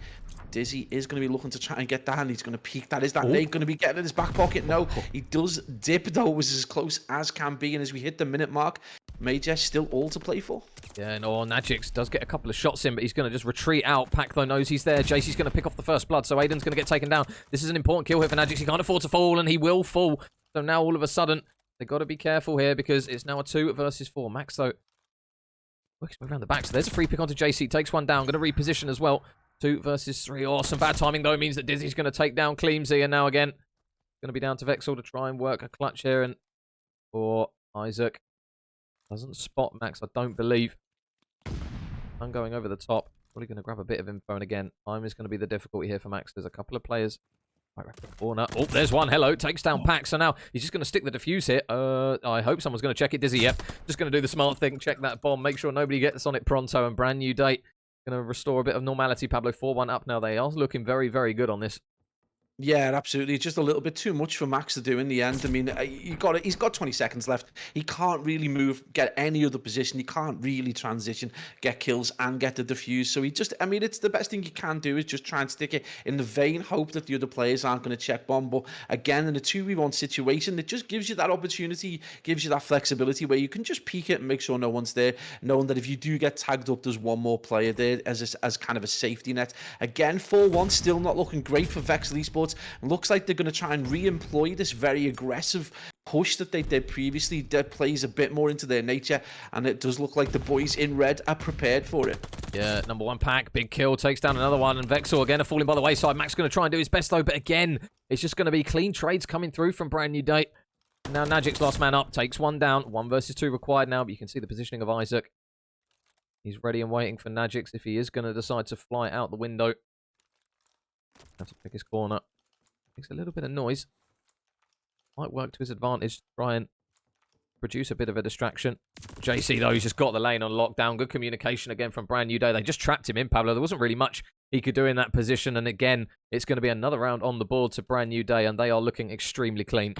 Dizzy is going to be looking to try and get that, and he's going to peek. That is that nade going to be getting in his back pocket? No, he does dip, though. It was as close as can be, and as we hit the minute mark, Major still all to play for. Yeah, no, Najix does get a couple of shots in, but he's going to just retreat out. Pac, though, knows he's there. JC's going to pick off the first blood, so Aiden's going to get taken down. This is an important kill here for Najix. He can't afford to fall, and he will fall. So now, all of a sudden, they've got to be careful here because it's now a 2 versus 4. Max, though, works around the back. So there's a free pick onto JC. Takes one down. Going to reposition as well. 2 versus 3. Awesome. Bad timing, though, means that Dizzy's going to take down Cleamsy. And now, again, going to be down to Vexal to try and work a clutch here. And for Isaac. Doesn't spot Max, I don't believe. I'm going over the top. Probably going to grab a bit of info. And again, time is going to be the difficulty here for Max. There's a couple of players right around the corner. Oh, there's one. Hello. Takes down Pac. So now he's just going to stick the defuse here. I hope someone's going to check it. Dizzy, yep. Just going to do the smart thing. Check that bomb. Make sure nobody gets on it pronto. And Brand New Day. Going to restore a bit of normality. Pablo 4-1 up now. They are looking very, very good on this. Yeah, absolutely. It's just a little bit too much for Max to do in the end. I mean, he's got 20 seconds left. He can't really move, get any other position. He can't really transition, get kills, and get the defuse. So it's the best thing you can do is just try and stick it in the vein, hope that the other players aren't going to check bomb. But again, in a 2v1 situation, it just gives you that opportunity, gives you that flexibility where you can just peek it and make sure no one's there, knowing that if you do get tagged up, there's one more player there as kind of a safety net. Again, 4-1, still not looking great for Vexal ESports. Looks like they're going to try and re-employ this very aggressive push that they did previously. That plays a bit more into their nature, and it does look like the boys in red are prepared for it. Yeah, number 1 Pac, big kill, takes down another one, and Vexal again are falling by the wayside. Max going to try and do his best though, but again, it's just going to be clean trades coming through from Brand New Day. Now Najik's last man up, takes one down. 1 versus 2 required now, but you can see the positioning of Isaac. He's ready and waiting for Najix if he is going to decide to fly out the window. Have to pick his corner. Makes a little bit of noise. Might work to his advantage to try and produce a bit of a distraction. JC, though, he's just got the lane on lockdown. Good communication again from Brand New Day. They just trapped him in, Pablo. There wasn't really much he could do in that position. And again, it's going to be another round on the board to Brand New Day, and they are looking extremely clean.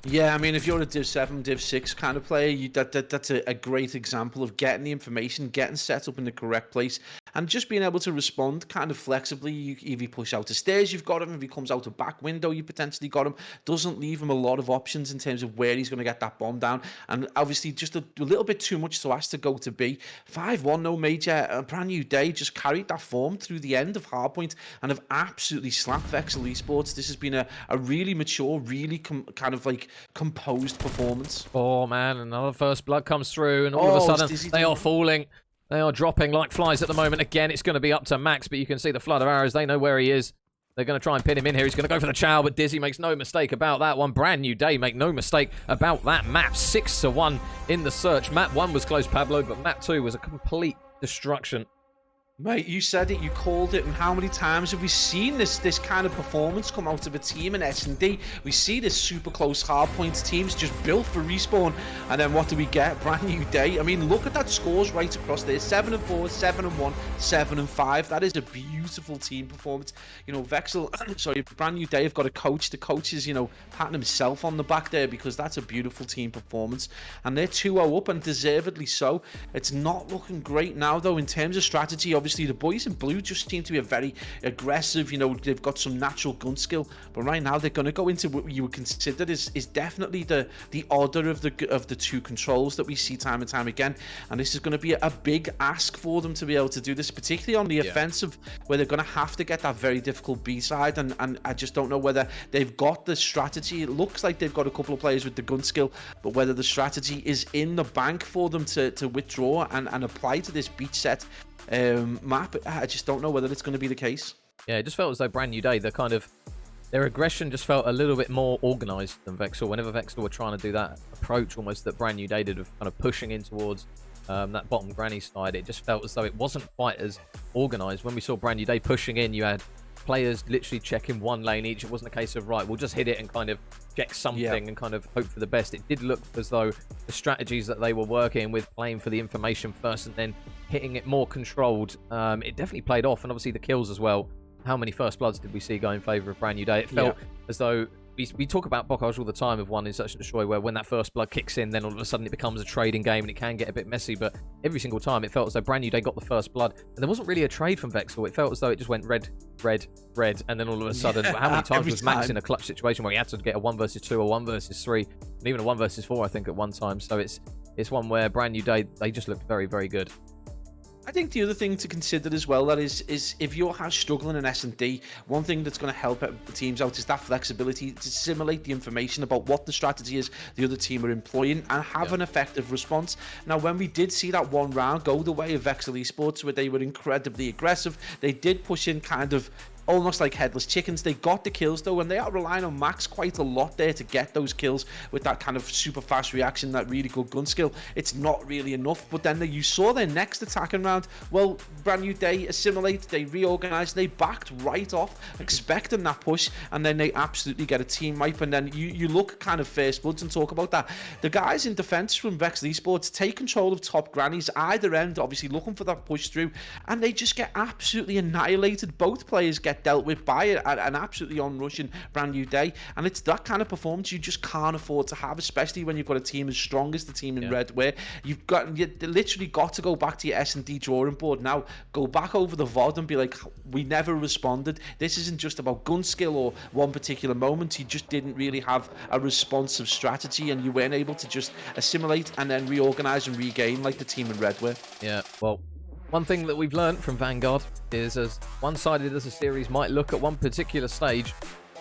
Yeah, I mean, if you're a Div 7, Div 6 kind of player, that's a great example of getting the information, getting set up in the correct place, and just being able to respond kind of flexibly. If he push out the stairs, you've got him. If he comes out a back window, you potentially got him. Doesn't leave him a lot of options in terms of where he's going to get that bomb down. And obviously, just a little bit too much to ask to go to B. 5-1, no Major. A Brand New Day just carried that form through the end of Hardpoint and have absolutely slapped Vexal ESports. This has been a really mature, really kind of like composed performance. Oh man, another first blood comes through, and all of a sudden they are falling. They are dropping like flies at the moment. Again, it's going to be up to Max, but you can see the flood of arrows. They know where he is. They're going to try and pin him in here. He's going to go for the chow, but Dizzy makes no mistake about that one. Brand New Day make no mistake about that map. 6-1 in the search. Map 1 was close, Pablo, but map 2 was a complete destruction. Mate, you said it, you called it, and how many times have we seen this kind of performance come out of a team in S&D? We see this super close hardpoint teams just built for respawn, and then what do we get? Brand new day. I mean, look at that scores right across there. 7-4, 7-1, 7-5. That is a beautiful team performance. You know, Vexal, sorry, Brand new day have got a coach. The coach is, you know, patting himself on the back there because that's a beautiful team performance. And they're 2-0 up, and deservedly so. It's not looking great now, though, in terms of strategy. Obviously, the boys in blue just seem to be a very aggressive, you know, they've got some natural gun skill, but right now they're going to go into what you would consider is definitely the order of the two controls that we see time and time again, and this is going to be a big ask for them to be able to do this, particularly on the offensive, where they're going to have to get that very difficult B side, and I just don't know whether they've got the strategy. It looks like they've got a couple of players with the gun skill, but whether the strategy is in the bank for them to withdraw and apply to this beach set map, I just don't know whether it's going to be the case. Yeah, it just felt as though Brand New Day, their aggression just felt a little bit more organised than Vexal. Whenever Vexal were trying to do that approach almost that Brand New Day did of kind of pushing in towards that bottom granny side, it just felt as though it wasn't quite as organised. When we saw Brand New Day pushing in, you had players literally checking one lane each. It wasn't a case of, right, we'll just hit it and kind of check something and kind of hope for the best. It did look as though the strategies that they were working with, playing for the information first and then hitting it more controlled, it definitely played off. And obviously the kills as well. How many first bloods did we see go in favour of Brand New Day? It felt as though we talk about Bocage all the time of One in Search and Destroy, where when that first blood kicks in, then all of a sudden it becomes a trading game and it can get a bit messy. But every single time it felt as though Brand New Day got the first blood, and there wasn't really a trade from Vexal. It felt as though it just went red, red, red, and then all of a sudden, how many times was Max in a clutch situation where he had to get a 1 versus 2 or 1 versus 3, and even a 1 versus 4, I think, at one time. So it's one where Brand New Day, they just looked very, very good. I think the other thing to consider as well, that is if you're struggling in S&D, one thing that's going to help the teams out is that flexibility to simulate the information about what the strategy is the other team are employing and have an effective response. Now, when we did see that one round go the way of Vexal ESports, where they were incredibly aggressive, they did push in kind of almost like headless chickens. They got the kills though, and they are relying on Max quite a lot there to get those kills with that kind of super fast reaction, that really good gun skill. It's not really enough, but then you saw their next attacking round. Well, Brand New Day assimilate, they reorganized, they backed right off, expecting that push, and then they absolutely get a team wipe. And then you look kind of first bloods and talk about that. The guys in defense from Vexal ESports take control of top grannies either end, obviously looking for that push through, and they just get absolutely annihilated. Both players get dealt with by an absolutely on-rushing Brand New Day, and it's that kind of performance you just can't afford to have, especially when you've got a team as strong as the team in red, where you literally got to go back to your S&D drawing board now, go back over the VOD and be like, we never responded. This isn't just about gun skill or one particular moment. You just didn't really have a responsive strategy, and you weren't able to just assimilate and then reorganize and regain like the team in red were. Yeah, well, one thing that we've learned from Vanguard is, as one-sided as a series might look at one particular stage,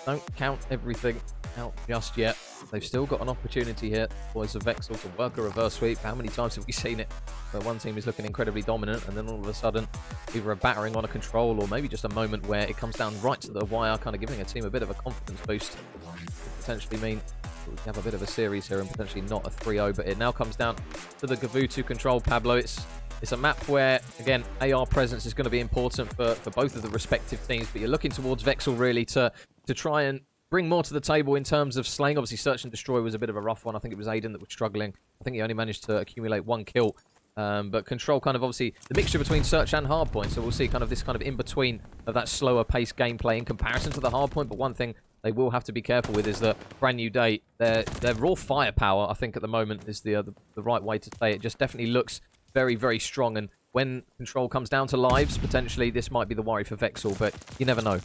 don't count everything out just yet. They've still got an opportunity here, boys of Vexal, to work a reverse sweep. How many times have we seen it where one team is looking incredibly dominant and then all of a sudden either a battering on a control or maybe just a moment where it comes down right to the wire, kind of giving a team a bit of a confidence boost. Could potentially mean we can have a bit of a series here and potentially not a 3-0, but it now comes down to the Gavutu control, Pablo. It's a map where, again, AR presence is going to be important for both of the respective teams, but you're looking towards Vexal really to try and bring more to the table in terms of slaying. Obviously, Search and Destroy was a bit of a rough one. I think it was Aiden that was struggling. I think he only managed to accumulate 1 kill. But Control kind of obviously the mixture between Search and Hardpoint, so we'll see kind of this kind of in-between of that slower paced gameplay in comparison to the Hardpoint. But one thing they will have to be careful with is that Brand New Day, their raw firepower, I think at the moment is the right way to say it. Just definitely looks very, very strong, and when Control comes down to lives, potentially this might be the worry for Vexal, but you never know.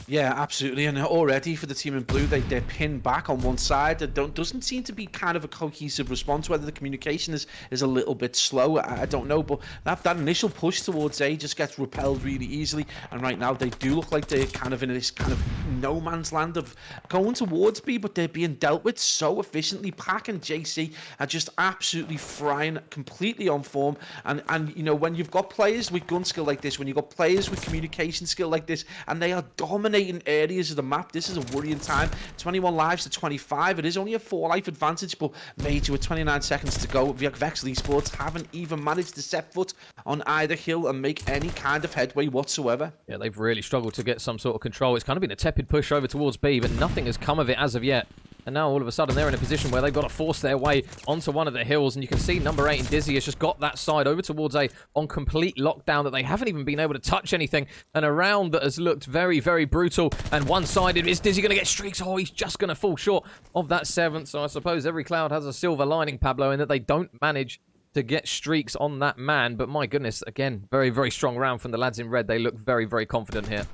Yeah, absolutely. And already for the team in blue, they're pinned back on one side. There doesn't seem to be kind of a cohesive response. Whether the communication is a little bit slow, I don't know. But that initial push towards A just gets repelled really easily. And right now, they do look like they're kind of in this kind of no man's land of going towards B, but they're being dealt with so efficiently. Pac and JC are just absolutely frying, completely on form. And you know, when you've got players with gun skill like this, when you've got players with communication skill like this, and they are dominating dominating areas of the map. This is a worrying time. 21 lives to 25. It is only a 4-life advantage, but Major with 29 seconds to go. Vexal ESports haven't even managed to set foot on either hill and make any kind of headway whatsoever. Yeah, they've really struggled to get some sort of control. It's kind of been a tepid push over towards B, but nothing has come of it as of yet. And now all of a sudden they're in a position where they've got to force their way onto one of the hills. And you can see number 8 in Dizzy has just got that side over towards A on complete lockdown that they haven't even been able to touch anything. And a round that has looked very, very brutal and one-sided. Is Dizzy going to get streaks? Oh, he's just going to fall short of that 7th. So I suppose every cloud has a silver lining, Pablo, in that they don't manage to get streaks on that man. But my goodness, again, very, very strong round from the lads in red. They look very, very confident here.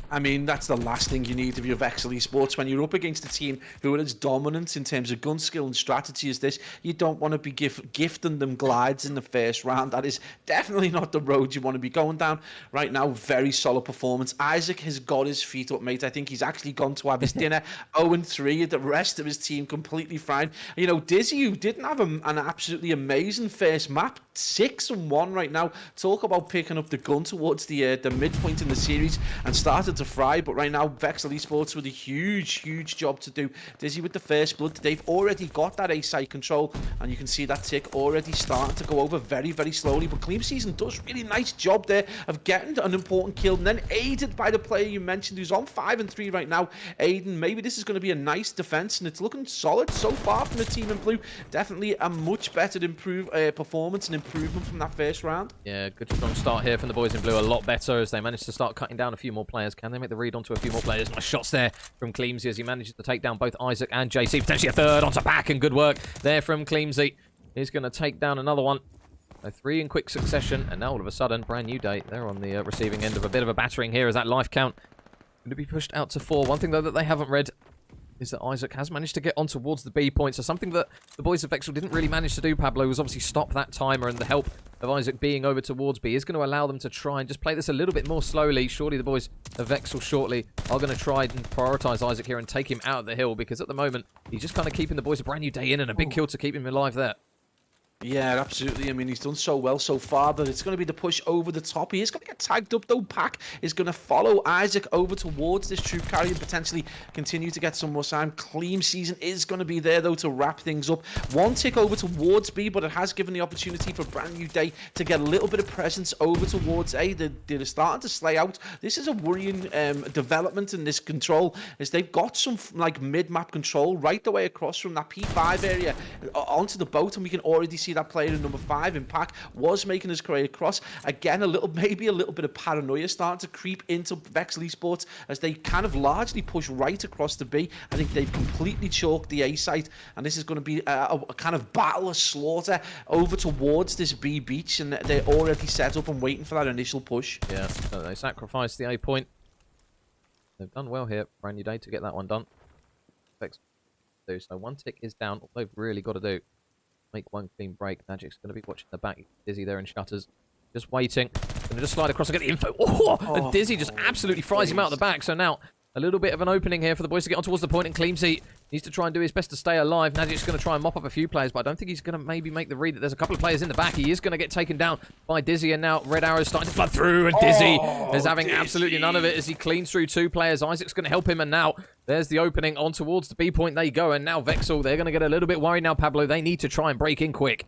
I mean, that's the last thing you need if you're Vexal ESports. When you're up against a team who are as dominant in terms of gun skill and strategy as this, you don't want to be gifting them glides in the first round. That is definitely not the road you want to be going down. Right now, very solid performance. Isaac has got his feet up, mate. I think he's actually gone to have his dinner. 0-3. The rest of his team completely fine. You know, Dizzy, who didn't have an absolutely amazing first map, 6-1 right now. Talk about picking up the gun towards the midpoint in the series and started to fry, but right now Vexal ESports with a huge job to do. Dizzy with the first blood. They've already got that A site control, and you can see that tick already starting to go over very slowly, but Clean Season does a really nice job there of getting an important kill, and then aided by the player you mentioned who's on 5-3 right now, Aiden. Maybe this is going to be a nice defense, and it's looking solid so far from the team in blue. Definitely a much better performance and improvement from that first round. Yeah, good strong start here from the boys in blue. A lot better as they managed to start cutting down a few more players. Can they make the read onto a few more players? Nice shots there from Cleamsy as he manages to take down both Isaac and JC. Potentially a third onto back, and good work there from Cleamsy. He's going to take down another one. So 3 in quick succession, and now all of a sudden, brand new day. They're on the receiving end of a bit of a battering here as that life count going to be pushed out to 4. One thing, though, that they haven't read is that Isaac has managed to get on towards the B point. So something that the boys of Vexal didn't really manage to do, Pablo, was obviously stop that timer, and the help of Isaac being over towards B is going to allow them to try and just play this a little bit more slowly. Surely the boys of Vexal shortly are going to try and prioritise Isaac here and take him out of the hill, because at the moment he's just kind of keeping the boys a brand new day in, and a big kill to keep him alive there. Yeah, absolutely. I mean, he's done so well so far that it's going to be the push over the top. He is going to get tagged up, though. Pack is going to follow Isaac over towards this troop carrier and potentially continue to get some more time. Clean Season is going to be there, though, to wrap things up. One tick over towards B, but it has given the opportunity for Brand New Day to get a little bit of presence over towards A. They're starting to slay out. This is a worrying development in this control, as they've got some like mid-map control right the way across from that P5 area onto the boat, and we can already see that player in number 5 in Pack was making his career across. Again, maybe a little bit of paranoia starting to creep into Vexal ESports as they kind of largely push right across the B. I think they've completely chalked the A site, and this is going to be a kind of battle of slaughter over towards this B beach, and they're already set up and waiting for that initial push. Yeah, so they sacrificed the A point. They've done well here, Brand New Day, to get that one done. So 1 tick is down. All they've really got to do, make 1 clean break. Magic's going to be watching the back. Dizzy there in shutters. Just waiting. Going to just slide across and get the info. And Dizzy just absolutely fries him out the back. So now a little bit of an opening here for the boys to get on towards the point, and Cleamsy needs to try and do his best to stay alive. Magic's going to try and mop up a few players, but I don't think he's going to maybe make the read that there's a couple of players in the back. He is going to get taken down by Dizzy, and now Red Arrow's starting to flood through, and Dizzy is having absolutely none of it as he cleans through 2 players. Isaac's going to help him, and now there's the opening on towards the B point. There you go, and now Vexal, they're going to get a little bit worried now, Pablo. They need to try and break in quick.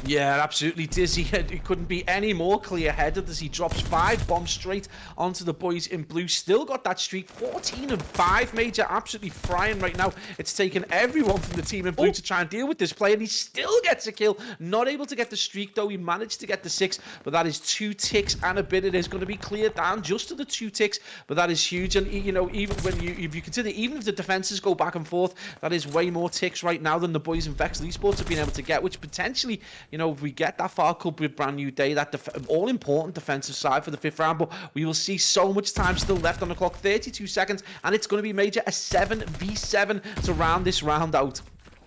Yeah, absolutely. Dizzy, he couldn't be any more clear-headed as he drops 5 bombs straight onto the boys in blue. Still got that streak, 14-5. Major absolutely frying right now. It's taken everyone from the team in blue to try and deal with this play, and he still gets a kill. Not able to get the streak, though. He managed to get the 6, but that is 2 ticks and a bit. It is going to be cleared down just to the 2 ticks, but that is huge. And, you know, even when if you consider, even if the defenses go back and forth, that is way more ticks right now than the boys in Vexal ESports have been able to get, which potentially, you know, if we get that far, could be a Brand New Day, that all-important defensive side for the 5th round. But we will see so much time still left on the clock, 32 seconds, and it's going to be Major a 7v7 to round this round out.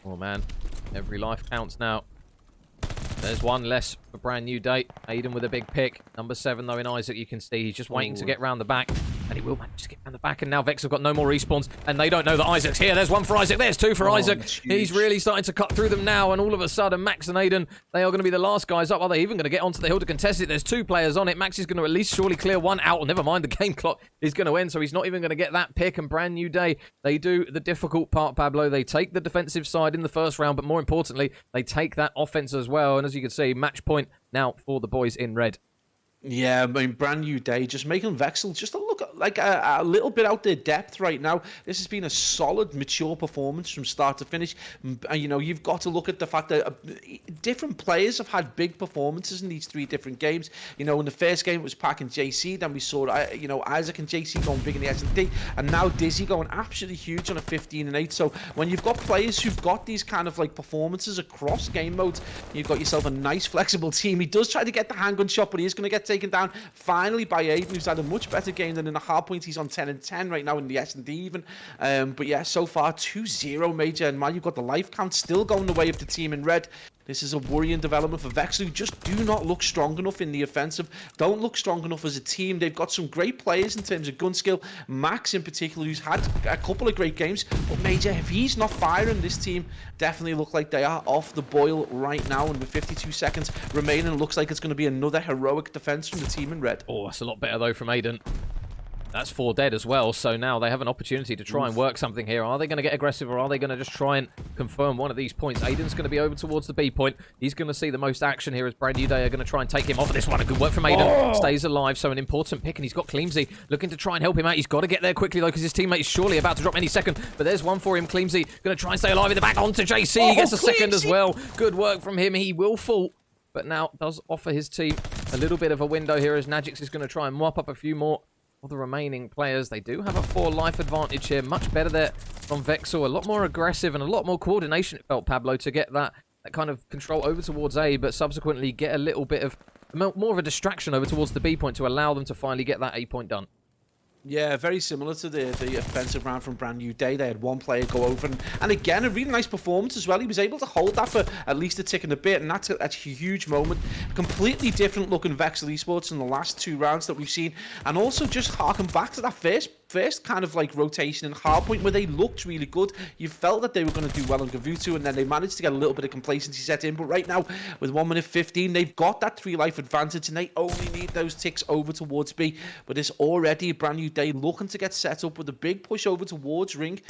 Oh, man. Every life counts now. There's 1 less for Brand New Day. Aiden with a big pick. Number 7, though, in Isaac, you can see he's just waiting to get round the back. And he will manage to get down the back. And now Vex have got no more respawns. And they don't know that Isaac's here. There's one for Isaac. There's two for Isaac. He's really starting to cut through them now. And all of a sudden, Max and Aiden, they are going to be the last guys up. Are they even going to get onto the hill to contest it? There's 2 players on it. Max is going to at least surely clear one out. Well, never mind, the game clock is going to end. So he's not even going to get that pick. And brand new day. They do the difficult part, Pablo. They take the defensive side in the first round. But more importantly, they take that offense as well. And as you can see, match point now for the boys in red. Yeah, I mean, brand new day, just making Vexal just look like a little bit out their depth right now. This has been a solid, mature performance from start to finish. And, you know, you've got to look at the fact that different players have had big performances in these 3 different games. You know, in the first game, it was Pac and JC. Then we saw, you know, Isaac and JC going big in the S&D. And now Dizzy going absolutely huge on a 15-8. So when you've got players who've got these kind of, like, performances across game modes, you've got yourself a nice, flexible team. He does try to get the handgun shot, but he is going to get taken down finally by Aiden, who's had a much better game than in the hard point. He's on 10-10 right now in the S&D even. But yeah, so far 2-0 Major, and man, you've got the life count still going the way of the team in red. This is a worrying development for Vex, who just do not look strong enough in the offensive. Don't look strong enough as a team. They've got some great players in terms of gun skill. Max in particular, who's had a couple of great games. But Major, if he's not firing, this team definitely look like they are off the boil right now. And with 52 seconds remaining, it looks like it's going to be another heroic defense from the team in red. Oh, that's a lot better though from Aiden. That's 4 dead as well, so now they have an opportunity to try and work something here. Are they going to get aggressive, or are they going to just try and confirm one of these points? Aiden's going to be over towards the B point. He's going to see the most action here as Brand New Day are going to try and take him off of this one. A good work from Aiden. Stays alive, so an important pick, and he's got Cleamsy looking to try and help him out. He's got to get there quickly, though, because his teammate is surely about to drop any second. But there's one for him. Cleamsy going to try and stay alive in the back onto JC. He gets a second as well. Good work from him. He will fall, but now does offer his team a little bit of a window here as Najix is going to try and mop up a few more of the remaining players. They do have a 4 life advantage here. Much better there from Vexal. A lot more aggressive and a lot more coordination, it felt, Pablo, to get that kind of control over towards A, but subsequently get a little bit of more of a distraction over towards the B point to allow them to finally get that A point done. Yeah, very similar to the offensive round from Brand New Day. They had one player go over, and again, a really nice performance as well. He was able to hold that for at least a tick and a bit, and that's a huge moment. Completely different looking Vexal ESports in the last 2 rounds that we've seen, and also just harken back to that first kind of like rotation in hardpoint where they looked really good. You felt that they were going to do well on Gavutu, and then they managed to get a little bit of complacency set in. But right now, with 1 minute 15, they've got that 3 life advantage, and they only need those ticks over towards B. But it's already a Brand New Day looking to get set up with a big push over towards Ring.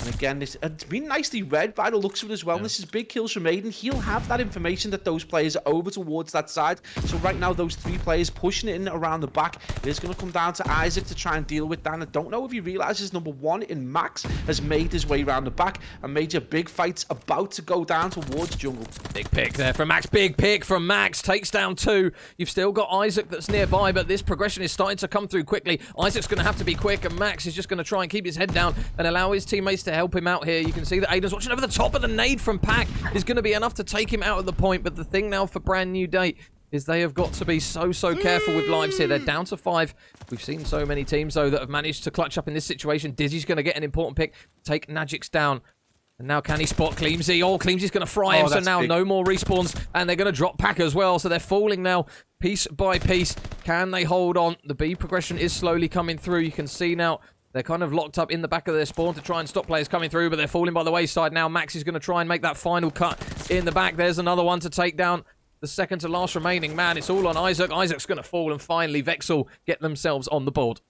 And again, it's been nicely read by the looks of it as well. Yeah. This is big kills from Aiden. He'll have that information that those players are over towards that side. So right now, those 3 players pushing it in around the back. It is going to come down to Isaac to try and deal with that. And I don't know if he realizes number 1 in Max has made his way around the back. A major big fight's about to go down towards jungle. Big pick there from Max. Big pick from Max. Takes down 2. You've still got Isaac that's nearby, but this progression is starting to come through quickly. Isaac's going to have to be quick, and Max is just going to try and keep his head down and allow his teammates to help him out here. You can see that Aiden's watching over the top of the nade from Pac is going to be enough to take him out of the point. But the thing now for Brand New Day is they have got to be so careful with lives here. They're down to 5. We've seen so many teams, though, that have managed to clutch up in this situation. Dizzy's going to get an important pick, take Najix down. And now can he spot Cleamsy? Oh, Cleamsy's going to fry him, so now no more respawns. And they're going to drop Pac as well, so they're falling now piece by piece. Can they hold on? The B progression is slowly coming through. You can see now they're kind of locked up in the back of their spawn to try and stop players coming through, but they're falling by the wayside now. Max is going to try and make that final cut in the back. There's another one to take down the second to last remaining man. It's all on Isaac. Isaac's going to fall, and finally Vexal get themselves on the board.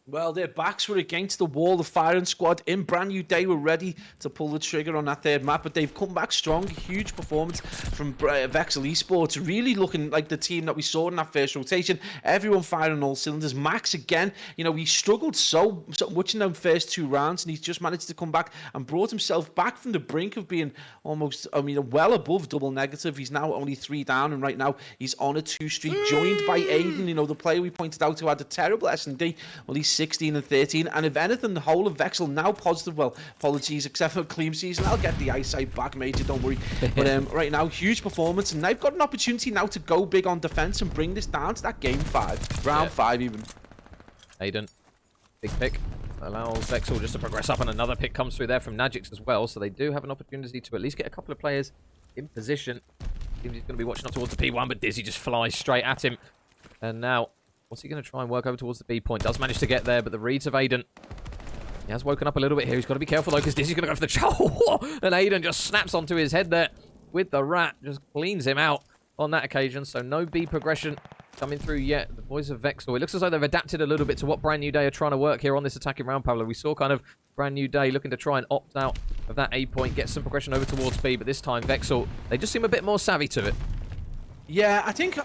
Well, their backs were against the wall. The firing squad in Brand New Day were ready to pull the trigger on that 3rd map, but they've come back strong. Huge performance from Vexal ESports, really looking like the team that we saw in that first rotation. Everyone firing on all cylinders. Max, again, you know, he struggled so much in those first 2 rounds, and he's just managed to come back and brought himself back from the brink of being almost, I mean, well above double negative. He's now only 3 down, and right now he's on a 2 streak, joined by Aiden, you know, the player we pointed out who had a terrible S&D. Well, he's 16 and 13, and if anything, the whole of Vexal now positive. Well, apologies, except for Cleam Season. I'll get the eyesight back, Major, don't worry. But right now, huge performance, and they've got an opportunity now to go big on defense and bring this down to that game 5, round 5 even. Aiden, big pick. Allows Vexal just to progress up, and another pick comes through there from Najix as well, so they do have an opportunity to at least get a couple of players in position. Seems he's going to be watching up towards the P1, but Dizzy just flies straight at him. And now What's he going to try and work over towards the B point? Does manage to get there, but the reads of Aiden. He has woken up a little bit here. He's got to be careful, though, because Dizzy's going to go for the chow. And Aiden just snaps onto his head there with the rat. Just cleans him out on that occasion. So no B progression coming through yet. The boys of Vexal. It looks as though they've adapted a little bit to what Brand New Day are trying to work here on this attacking round, Pablo. We saw kind of Brand New Day looking to try and opt out of that A point, get some progression over towards B, but this time Vexal, they just seem a bit more savvy to it. Yeah, I think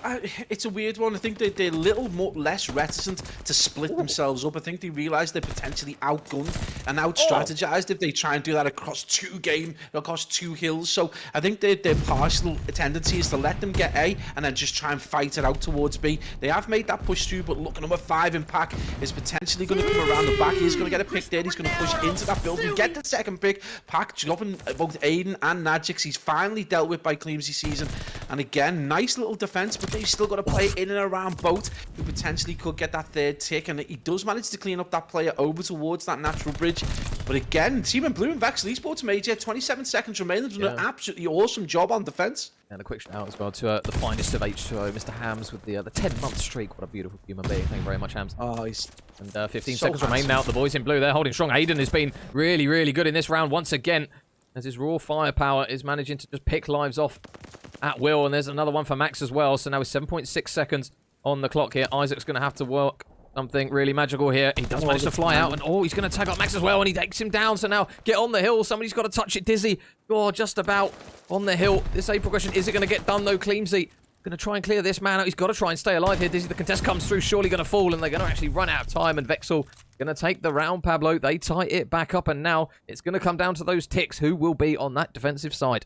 it's a weird one. I think they're a little more less reticent to split themselves up. I think they realise they're potentially outgunned and out-strategized if they try and do that across two hills. So I think their partial tendency is to let them get A and then just try and fight it out towards B. They have made that push through, but look, number 5 in Pack is potentially going to come around the back. He's going to get a pick there. He's going to push into that building, get the second pick. Pack dropping both Aiden and Najix. He's finally dealt with by Cleamsy Season. And again, nice little defense, but they've still got to play in and around Boat, who potentially could get that third tick, and he does manage to clean up that player over towards that natural bridge. But again, Team in Blue and Vexal ESports Major, 27 seconds remaining, doing an absolutely awesome job on defense. And a quick shout out as well to the finest of H2O, Mr. Hams, with the 10-month streak. What a beautiful human being. Thank you very much, Hams. Oh, he's and 15 seconds remain now. The boys in blue, they're holding strong. Aiden has been really, really good in this round once again, as his raw firepower is managing to just pick lives off at will. And there's another one for Max as well. So now with 7.6 seconds on the clock here, Isaac's going to have to work something really magical here. He does manage to fly out, and he's going to tag up Max as well, and he takes him down. So now get on the hill. Somebody's got to touch it. Dizzy, just about on the hill. This A progression, is it going to get done though? Cleamsy going to try and clear this man out. He's got to try and stay alive here. Dizzy, the contest comes through, surely going to fall, and they're going to actually run out of time. And Vexal going to take the round, Pablo. They tie it back up, and now it's going to come down to those ticks. Who will be on that defensive side?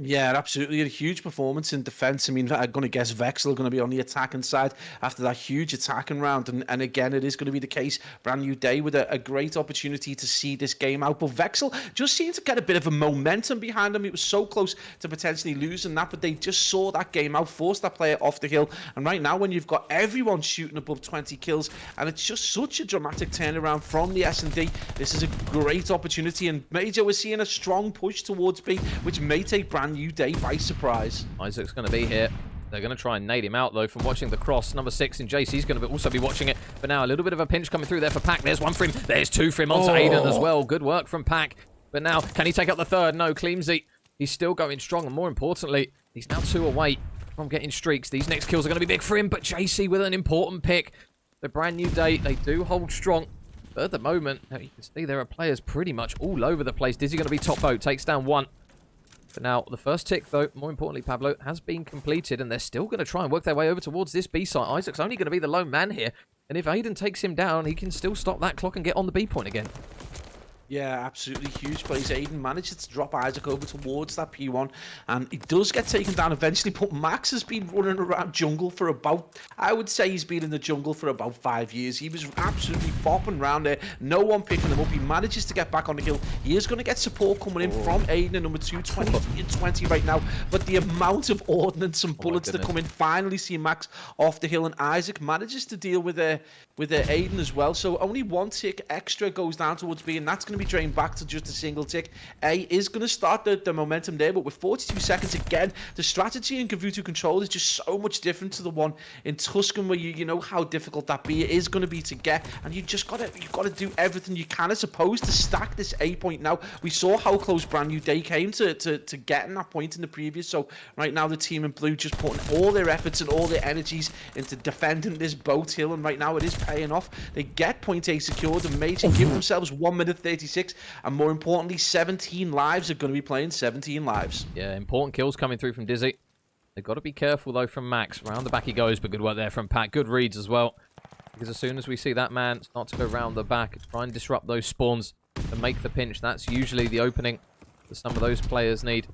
Yeah, absolutely. A huge performance in defense. I mean, I'm going to guess Vexal are going to be on the attacking side after that huge attacking round. And again, it is going to be the case. Brand New Day with a great opportunity to see this game out. But Vexal just seemed to get a bit of a momentum behind them. It was so close to potentially losing that, but they just saw that game out, forced that player off the hill. And right now, when you've got everyone shooting above 20 kills, and it's just such a dramatic turnaround from the S&D, this is a great opportunity. And Major, we're seeing a strong push towards B, which may take Brand New Day by surprise. Isaac's going to be here. They're going to try and nade him out, though, from watching the cross. Number 6 in JC's going to also be watching it. But now a little bit of a pinch coming through there for Pack. There's one for him. There's 2 for him onto Aiden as well. Good work from Pack. But now, can he take up the third? No, Cleamsy, he's still going strong. And more importantly, he's now 2 away from getting streaks. These next kills are going to be big for him. But JC with an important pick. The Brand New Day, they do hold strong. But at the moment, now you can see there are players pretty much all over the place. Dizzy going to be top boat. Takes down 1. But now, the first tick, though, more importantly, Pablo, has been completed, and they're still going to try and work their way over towards this B site. Isaac's only going to be the lone man here, and if Aiden takes him down, he can still stop that clock and get on the B point again. Yeah, absolutely huge plays. Aiden manages to drop Isaac over towards that P1, and he does get taken down eventually, but Max has been running around jungle for about, I would say he's been in the jungle for about 5 years. He was absolutely bopping around there, no one picking him up. He manages to get back on the hill. He is going to get support coming in from Aiden at number 2, 23 and 20 right now, but the amount of ordnance and bullets that come in, finally see Max off the hill, and Isaac manages to deal with Aiden as well. So only 1 tick extra goes down towards B, and that's going to be drained back to just a single tick. A is going to start the momentum there, but with 42 seconds again, the strategy in Kavutu Control is just so much different to the one in Tuscan, where you know how difficult that B is going to be to get, and you've got to do everything you can, I suppose, to stack this A point. Now we saw how close Brand New Day came to getting that point in the previous, so right now the team in blue just putting all their efforts and all their energies into defending this boat hill, and right now it is paying off. They get point A secured, and Major give themselves 1 minute 36, and more importantly 17 lives. Are going to be playing 17 lives. Yeah, important kills coming through from Dizzy. They've got to be careful though from Max. Round the back he goes, but good work there from Pat. Good reads as well, because as soon as we see that man start to go round the back, try and disrupt those spawns and make the pinch, that's usually the opening that some of those players need.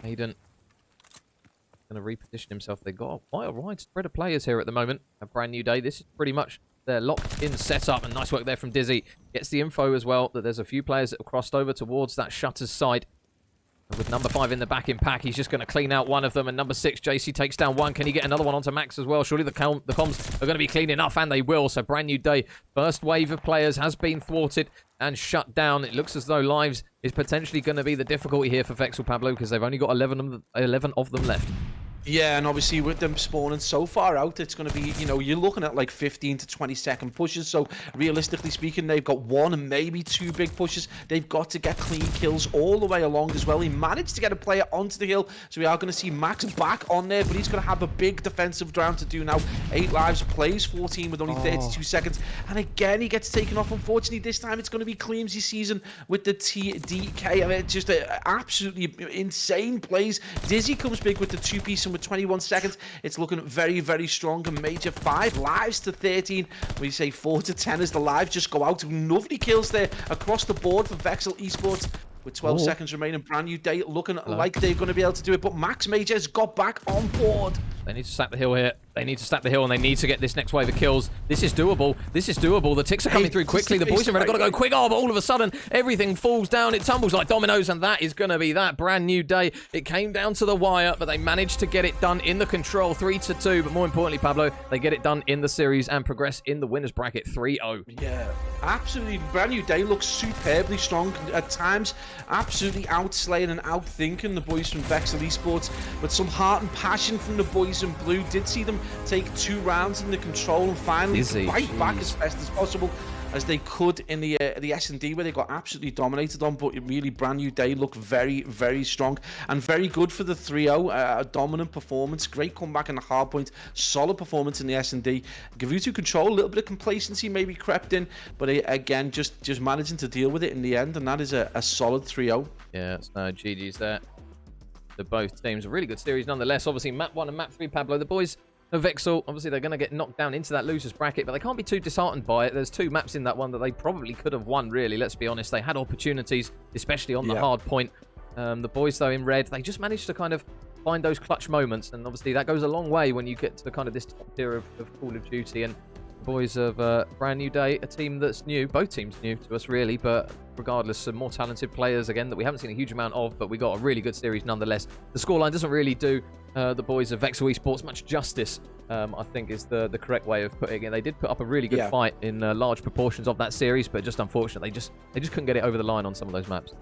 Aiden going to reposition himself. They've got quite a wide spread of players here at the moment. A Brand New Day. This is pretty much their locked-in setup, and nice work there from Dizzy. Gets the info as well that there's a few players that have crossed over towards that Shutters side. And with number 5 in the back in Pack, he's just going to clean out one of them, and number 6, JC, takes down 1. Can he get another one onto Max as well? Surely the comms are going to be clean enough, and they will. So Brand New Day, first wave of players has been thwarted and shut down. It looks as though lives is potentially going to be the difficulty here for Vexal, Pablo, because they've only got 11 of them left. Yeah, and obviously with them spawning so far out, it's going to be, you know, you're looking at like 15 to 20-second pushes. So realistically speaking, they've got 1 and maybe 2 big pushes. They've got to get clean kills all the way along as well. He managed to get a player onto the hill, so we are going to see Max back on there, but he's going to have a big defensive round to do now. 8 lives, plays 14 with only 32 seconds, and again he gets taken off. Unfortunately, this time it's going to be Cleamsy's season with the TDK. I mean, just absolutely insane plays. Dizzy comes big with the 2-piece, with 21 seconds. It's looking very, very strong. And Major 5 lives to 13. We say 4 to 10 as the lives just go out. Lovely kills there across the board for Vexal Esports. With 12 seconds remaining, brand new day looking like they're going to be able to do it. But Max Major has got back on board. They need to stack the hill here. They need to stack the hill, and they need to get this next wave of kills. This is doable. This is doable. The ticks are coming through quickly. The boys have got to go quick. Oh, but all of a sudden, everything falls down. It tumbles like dominoes, and that is going to be that brand new day. It came down to the wire, but they managed to get it done in the control, 3-2. But more importantly, Pablo, they get it done in the series and progress in the winners bracket, 3-0. Yeah, absolutely. Brand new day looks superbly strong at times. Absolutely outslaying and outthinking the boys from Vexal Esports. But some heart and passion from the boys in blue. Did see them take 2 rounds in the control and finally fight back as best as possible as they could in the S&D, where they got absolutely dominated on. But really, brand new day looked very, very strong and very good for the 3-0. A dominant performance, great comeback in the hard point, solid performance in the S&D. Gavutu control, a little bit of complacency maybe crept in, but again, just managing to deal with it in the end, and that is a solid 3-0. Yeah, it's no GG's there. To both teams, a really good series nonetheless. Obviously, map 1 and map 3, Pablo, the boys of Vexal, obviously they're going to get knocked down into that losers bracket, but they can't be too disheartened by it. There's 2 maps in that one that they probably could have won, really. Let's be honest. They had opportunities, especially on the hard point. The boys, though, in red, they just managed to kind of find those clutch moments, and obviously that goes a long way when you get to kind of this top tier of Call of Duty. And the boys of brand new day, a team that's new, both teams new to us, really, but regardless, some more talented players, again, that we haven't seen a huge amount of, but we got a really good series nonetheless. The scoreline doesn't really do the boys of Vexal Esports much justice, I think is the correct way of putting it. They did put up a really good fight in large proportions of that series, but just unfortunately, they just couldn't get it over the line on some of those maps.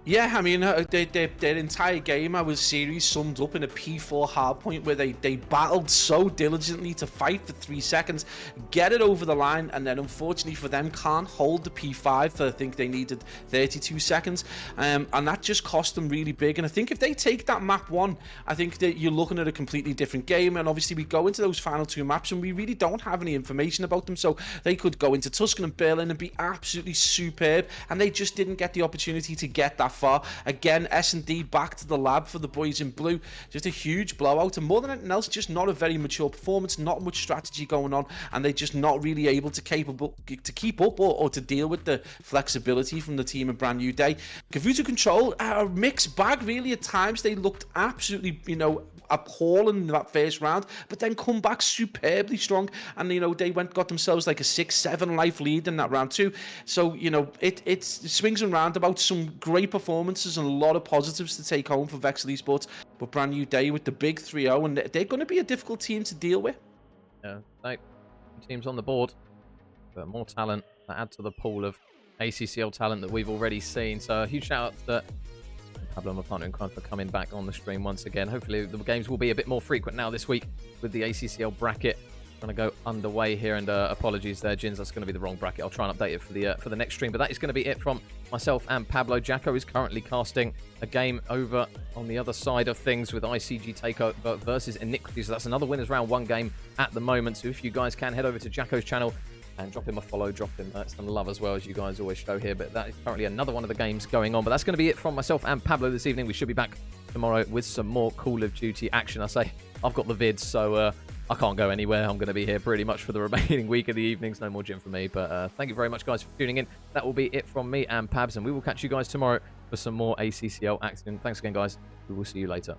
Yeah, I mean, their entire game, I was series summed up in a P4 hardpoint where they battled so diligently to fight for 3 seconds, get it over the line, and then unfortunately for them, can't hold the P5 for, I think they needed 32 seconds, and that just cost them really big. And I think if they take that map 1, I think that you're looking at a completely different game. And obviously we go into those final 2 maps and we really don't have any information about them, so they could go into Tuscan and Berlin and be absolutely superb, and they just didn't get the opportunity to get that far. Again, S&D back to the lab for the boys in blue. Just a huge blowout, and more than anything else, just not a very mature performance, not much strategy going on, and they're just not really able to keep up or to deal with the flexibility from the team of brand new day. Gavutu control, a mixed bag really at times. They looked absolutely, appalling in that first round, but then come back superbly strong, and they got themselves like a 6-7 life lead in that round 2. So it swings and roundabouts, some great performances and a lot of positives to take home for Vexal Esports, but brand new day with the big 3-0, and they're going to be a difficult team to deal with. Yeah, teams on the board, but more talent to add to the pool of ACCL talent that we've already seen. So a huge shout out to Pablo, my partner in crime, for coming back on the stream once again. Hopefully the games will be a bit more frequent now this week with the ACCL bracket going to go underway here. And apologies there, Jins, that's going to be the wrong bracket. I'll try and update it for the next stream. But that is going to be it from myself and Pablo. Jacko is currently casting a game over on the other side of things with ICG Takeover versus Iniquity. So that's another winners round 1 game at the moment. So if you guys can, head over to Jacko's channel and drop him a follow, drop him some love as well, as you guys always show here. But that is currently another one of the games going on. But that's going to be it from myself and Pablo this evening. We should be back tomorrow with some more Call of Duty action. I say I've got the vids, so I can't go anywhere. I'm going to be here pretty much for the remaining week of the evenings. No more gym for me. But thank you very much, guys, for tuning in. That will be it from me and Pabs, and we will catch you guys tomorrow for some more ACCL action. Thanks again, guys. We will see you later.